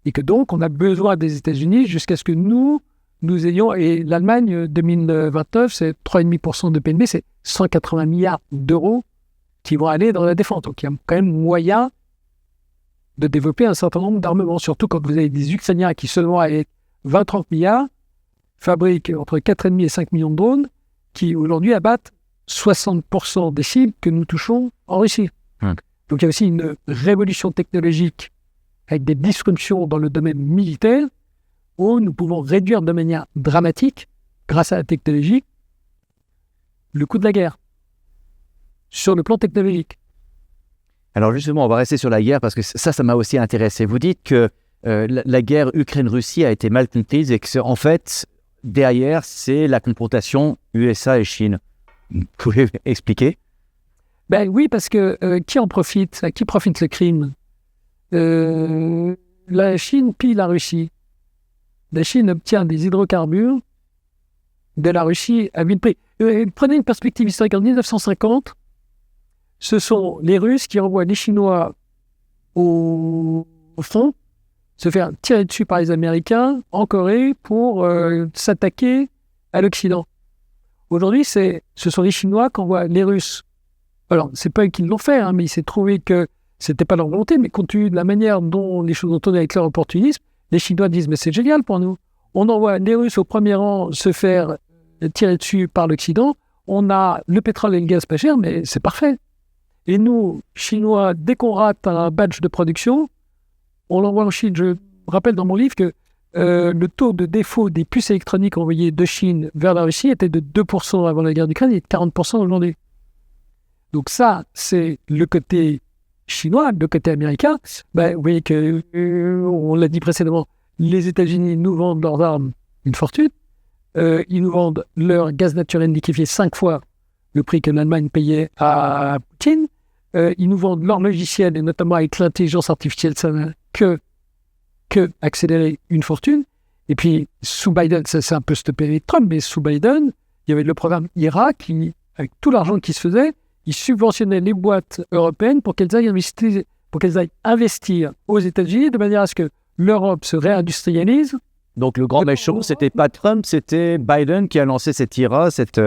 [SPEAKER 2] et que donc, on a besoin des États-Unis jusqu'à ce que nous ayons, et l'Allemagne, 2029, c'est 3,5% de PNB, c'est 180 milliards d'euros qui vont aller dans la défense. Donc, il y a quand même moyen de développer un certain nombre d'armements, surtout quand vous avez des Ukrainiens qui seulement avec 20-30 milliards fabriquent entre 4,5 et 5 millions de drones qui, aujourd'hui, abattent 60% des cibles que nous touchons en Russie. Donc, il y a aussi une révolution technologique avec des disruptions dans le domaine militaire où nous pouvons réduire de manière dramatique, grâce à la technologie, le coût de la guerre sur le plan technologique.
[SPEAKER 1] Alors justement, on va rester sur la guerre parce que ça m'a aussi intéressé. Vous dites que la guerre Ukraine-Russie a été mal comprise et que, en fait, derrière, c'est la confrontation USA et Chine. Vous pouvez expliquer ?
[SPEAKER 2] Ben oui, parce que qui en profite ? À qui profite le crime ? La Chine pille la Russie. La Chine obtient des hydrocarbures de la Russie à vil prix. Prenez une perspective historique. En 1950, ce sont les Russes qui envoient les Chinois au front, se faire tirer dessus par les Américains en Corée pour s'attaquer à l'Occident. Aujourd'hui, ce sont les Chinois qui envoient les Russes. Alors, c'est pas eux qui l'ont fait, mais il s'est trouvé que c'était pas leur volonté, mais compte tenu de la manière dont les choses ont tourné avec leur opportunisme, les Chinois disent « mais c'est génial pour nous. On envoie les Russes au premier rang se faire tirer dessus par l'Occident, on a le pétrole et le gaz pas cher, mais c'est parfait. Et nous, Chinois, dès qu'on rate un batch de production, on l'envoie en Chine. Je rappelle dans mon livre que le taux de défaut des puces électroniques envoyées de Chine vers la Russie était de 2% avant la guerre d'Ukraine et de 40% aujourd'hui. Donc ça, c'est le côté chinois. Le côté américain, vous voyez que, on l'a dit précédemment, les États-Unis nous vendent leurs armes une fortune. Ils nous vendent leur gaz naturel liquéfié 5 fois le prix que l'Allemagne payait à Poutine. Ils nous vendent leur logiciel, et notamment avec l'intelligence artificielle, ça n'a que accélérer une fortune. Et puis, sous Biden, ça s'est un peu stoppé avec Trump, mais sous Biden, il y avait le programme IRA qui, avec tout l'argent qui se faisait, il subventionnait les boîtes européennes pour qu'elles aillent investir aux États-Unis de manière à ce que l'Europe se réindustrialise.
[SPEAKER 1] Donc, le grand méchant, c'était pas Trump, c'était Biden qui a lancé cette IRA, cette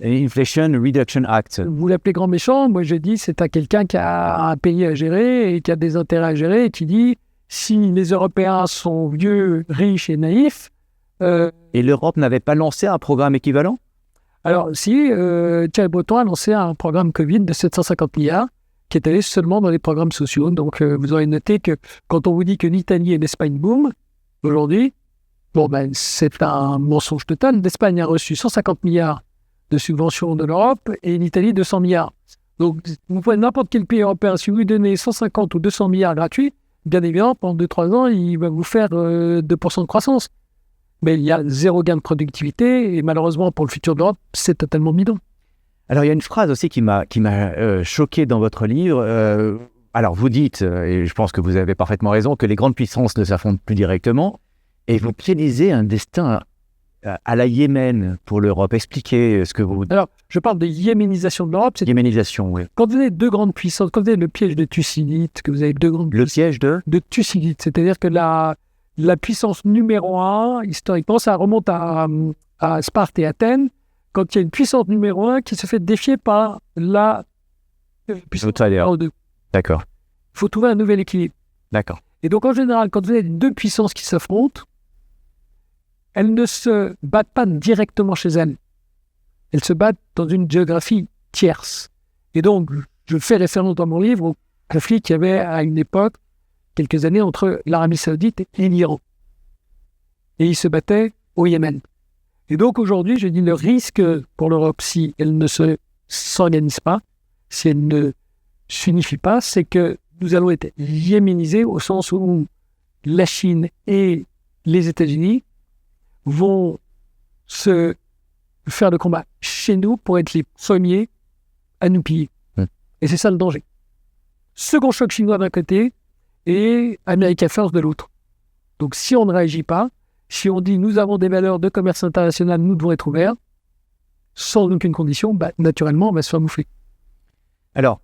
[SPEAKER 1] Inflation Reduction Act.
[SPEAKER 2] Vous l'appelez grand méchant, moi je dis c'est à quelqu'un qui a un pays à gérer et qui a des intérêts à gérer et qui dit si les Européens sont vieux, riches et naïfs...
[SPEAKER 1] Et l'Europe n'avait pas lancé un programme équivalent ?
[SPEAKER 2] Alors si, Thierry Breton a lancé un programme Covid de 750 milliards qui est allé seulement dans les programmes sociaux. Donc vous aurez noté que quand on vous dit que l'Italie et l'Espagne boom, aujourd'hui, c'est un mensonge total. L'Espagne a reçu 150 milliards de subventions de l'Europe et l'Italie 200 milliards. Donc, vous pouvez n'importe quel pays européen, si vous lui donnez 150 ou 200 milliards gratuits, bien évidemment, pendant 2-3 ans, il va vous faire 2% de croissance. Mais il y a zéro gain de productivité et malheureusement, pour le futur de l'Europe, c'est totalement bidon.
[SPEAKER 1] Alors, il y a une phrase aussi qui m'a choqué dans votre livre. Alors, vous dites, et je pense que vous avez parfaitement raison, que les grandes puissances ne s'affrontent plus directement, et vous prédisez un destin à la Yémen pour l'Europe. Expliquez ce que vous...
[SPEAKER 2] Alors, je parle de yéménisation de l'Europe.
[SPEAKER 1] Yéménisation, oui.
[SPEAKER 2] Quand vous avez deux grandes puissances, quand vous avez le piège de Thucydide, que vous avez deux grandes
[SPEAKER 1] Le piège de
[SPEAKER 2] Thucydide, c'est-à-dire que la puissance numéro 1, historiquement, ça remonte à Sparte et Athènes, quand il y a une puissance numéro 1 qui se fait défier par la puissance numéro 2.
[SPEAKER 1] D'accord.
[SPEAKER 2] Il faut trouver un nouvel équilibre.
[SPEAKER 1] D'accord.
[SPEAKER 2] Et donc, en général, quand vous avez deux puissances qui s'affrontent, elles ne se battent pas directement chez elles. Elles se battent dans une géographie tierce. Et donc, je fais référence dans mon livre au conflit qu'il y avait à une époque, quelques années, entre l'Arabie Saoudite et l'Iran. Et ils se battaient au Yémen. Et donc, aujourd'hui, je dis le risque pour l'Europe, si elle ne s'organise pas, si elle ne s'unifie pas, c'est que nous allons être yéménisés au sens où la Chine et les États-Unis vont se faire le combat chez nous pour être les premiers à nous piller. Et c'est ça le danger. Second choc chinois d'un côté et America First de l'autre. Donc si on ne réagit pas, si on dit nous avons des valeurs de commerce international, nous devons être ouverts, sans aucune condition, naturellement on va se faire bouffer.
[SPEAKER 1] Alors,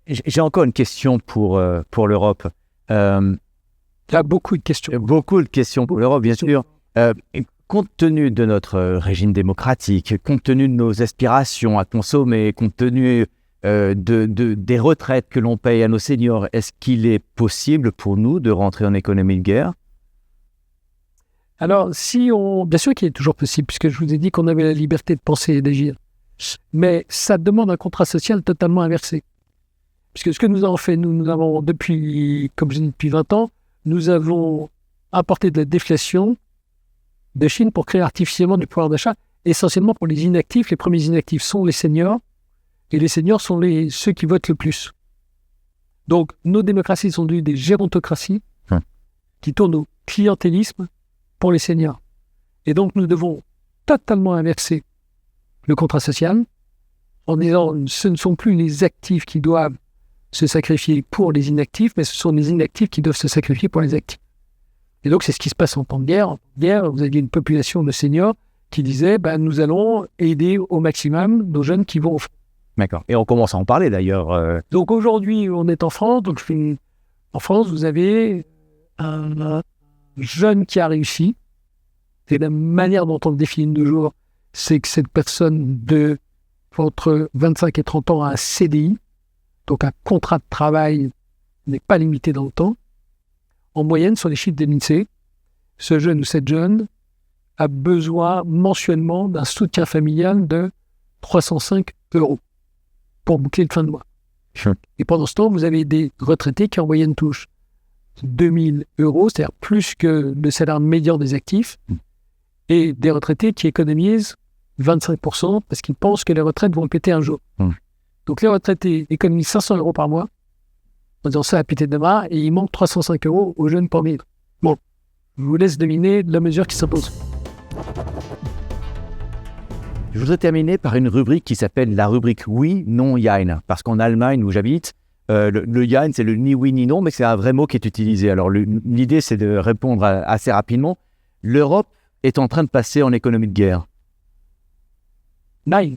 [SPEAKER 1] j'ai encore une question pour l'Europe.
[SPEAKER 2] Il y a beaucoup de questions.
[SPEAKER 1] Beaucoup de questions pour l'Europe, bien sûr. Compte tenu de notre régime démocratique, compte tenu de nos aspirations à consommer, compte tenu des retraites que l'on paye à nos seniors, est-ce qu'il est possible pour nous de rentrer en économie de guerre ?
[SPEAKER 2] Alors, bien sûr qu'il est toujours possible, puisque je vous ai dit qu'on avait la liberté de penser et d'agir. Mais ça demande un contrat social totalement inversé. Puisque ce que nous avons fait, nous avons depuis 20 ans, nous avons apporté de la déflation de Chine pour créer artificiellement du pouvoir d'achat, essentiellement pour les inactifs. Les premiers inactifs sont les seniors, et les seniors sont ceux qui votent le plus. Donc, nos démocraties sont devenues des gérontocraties qui tournent au clientélisme pour les seniors. Et donc, nous devons totalement inverser le contrat social en disant ce ne sont plus les actifs qui doivent se sacrifier pour les inactifs, mais ce sont les inactifs qui doivent se sacrifier pour les actifs. Et donc, c'est ce qui se passe en temps de guerre. En temps de guerre, vous aviez une population de seniors qui disait nous allons aider au maximum nos jeunes qui vont au front.
[SPEAKER 1] D'accord. Et on commence à en parler d'ailleurs.
[SPEAKER 2] Donc aujourd'hui, on est en France. Donc en France, vous avez un jeune qui a réussi. C'est la manière dont on le définit de nos jours. C'est que cette personne entre 25 et 30 ans a un CDI. Donc un contrat de travail n'est pas limité dans le temps. En moyenne, sur les chiffres des l'INSEE, ce jeune ou cette jeune a besoin mensuellement d'un soutien familial de 305 € pour boucler le fin de mois. Et pendant ce temps, vous avez des retraités qui en moyenne touchent 2000 €, c'est-à-dire plus que le salaire médian des actifs, et des retraités qui économisent 25% parce qu'ils pensent que les retraites vont péter un jour. Donc les retraités économisent 500 € par mois, en disant ça a pété demain, et il manque 305 € aux jeunes pour vivre. Bon, je vous laisse deviner la mesure qui s'impose.
[SPEAKER 1] Je voudrais terminer par une rubrique qui s'appelle la rubrique oui, non, Jein. Parce qu'en Allemagne, où j'habite, le Jein, c'est le ni oui, ni non, mais c'est un vrai mot qui est utilisé. Alors l'idée, c'est de répondre assez rapidement. L'Europe est en train de passer en économie de guerre.
[SPEAKER 2] Nein.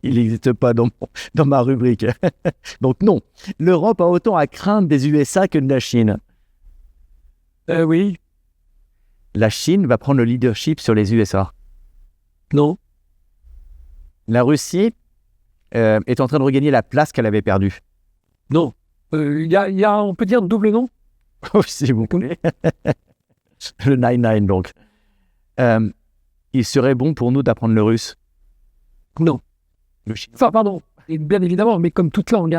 [SPEAKER 1] Il n'existe pas dans ma rubrique. Donc non, l'Europe a autant à craindre des USA que de la Chine.
[SPEAKER 2] Oui.
[SPEAKER 1] La Chine va prendre le leadership sur les USA.
[SPEAKER 2] Non.
[SPEAKER 1] La Russie est en train de regagner la place qu'elle avait perdue.
[SPEAKER 2] Non. Il y a, on peut dire, double non.
[SPEAKER 1] Oh, si vous voulez. Le 9-9 donc. Il serait bon pour nous d'apprendre le russe.
[SPEAKER 2] Non. Enfin, pardon. Et bien évidemment, mais comme toute langue.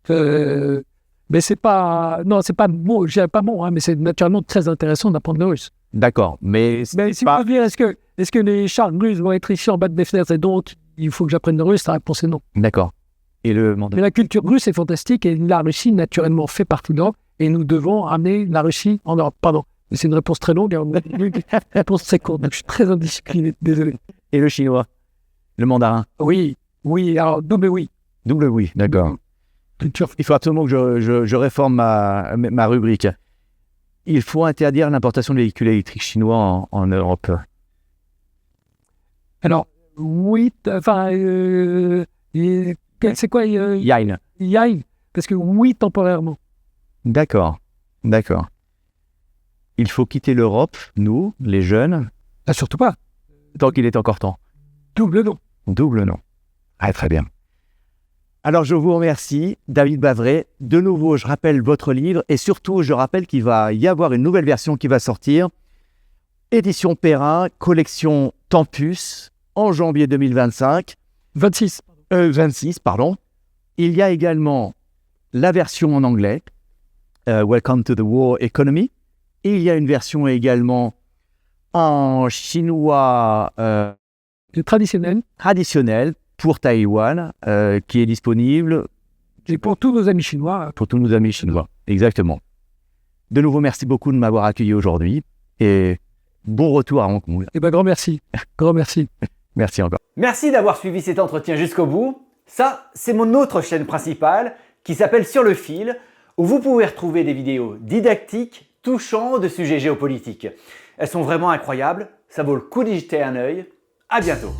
[SPEAKER 2] Mais c'est pas... Non, c'est pas bon. Je dirais pas bon, mais c'est naturellement très intéressant d'apprendre le russe.
[SPEAKER 1] D'accord, mais
[SPEAKER 2] si vous voulez dire, est-ce que les chars russes vont être ici en bas des fenêtres et donc il faut que j'apprenne le russe? La réponse est non.
[SPEAKER 1] D'accord. Et
[SPEAKER 2] mais la culture russe est fantastique et la Russie naturellement fait partie de l'Europe et nous devons amener la Russie en Europe. Pardon, mais c'est une réponse très longue et une réponse très courte. Donc je suis très indiscipliné, désolé.
[SPEAKER 1] Et le chinois? Le mandarin.
[SPEAKER 2] Oui, oui, alors double oui.
[SPEAKER 1] Double oui, d'accord. Il faut absolument que je réforme ma rubrique. Il faut interdire l'importation de véhicules électriques chinois en Europe.
[SPEAKER 2] Alors, oui, enfin, c'est quoi
[SPEAKER 1] Yain.
[SPEAKER 2] Yain, parce que oui, temporairement.
[SPEAKER 1] D'accord, d'accord. Il faut quitter l'Europe, nous, les jeunes,
[SPEAKER 2] Ah, surtout pas.
[SPEAKER 1] tant qu'il est encore temps.
[SPEAKER 2] Double non.
[SPEAKER 1] Double non. Ah, très bien. Alors, je vous remercie, David Bavret. De nouveau, je rappelle votre livre et surtout, je rappelle qu'il va y avoir une nouvelle version qui va sortir. Édition Perrin, collection Tempus, en janvier 2025. 26, pardon. Il y a également la version en anglais, Welcome to the War Economy. Et il y a une version également en chinois traditionnel pour Taïwan, qui est disponible.
[SPEAKER 2] Et pour tous nos amis chinois.
[SPEAKER 1] Pour tous nos amis chinois, exactement. De nouveau, merci beaucoup de m'avoir accueilli aujourd'hui et bon retour à Hong Kong.
[SPEAKER 2] Eh bien, grand merci. Grand merci.
[SPEAKER 1] Merci encore.
[SPEAKER 3] Merci d'avoir suivi cet entretien jusqu'au bout. Ça, c'est mon autre chaîne principale qui s'appelle Sur le fil, où vous pouvez retrouver des vidéos didactiques touchant de sujets géopolitiques. Elles sont vraiment incroyables, ça vaut le coup d'y jeter un œil. À bientôt.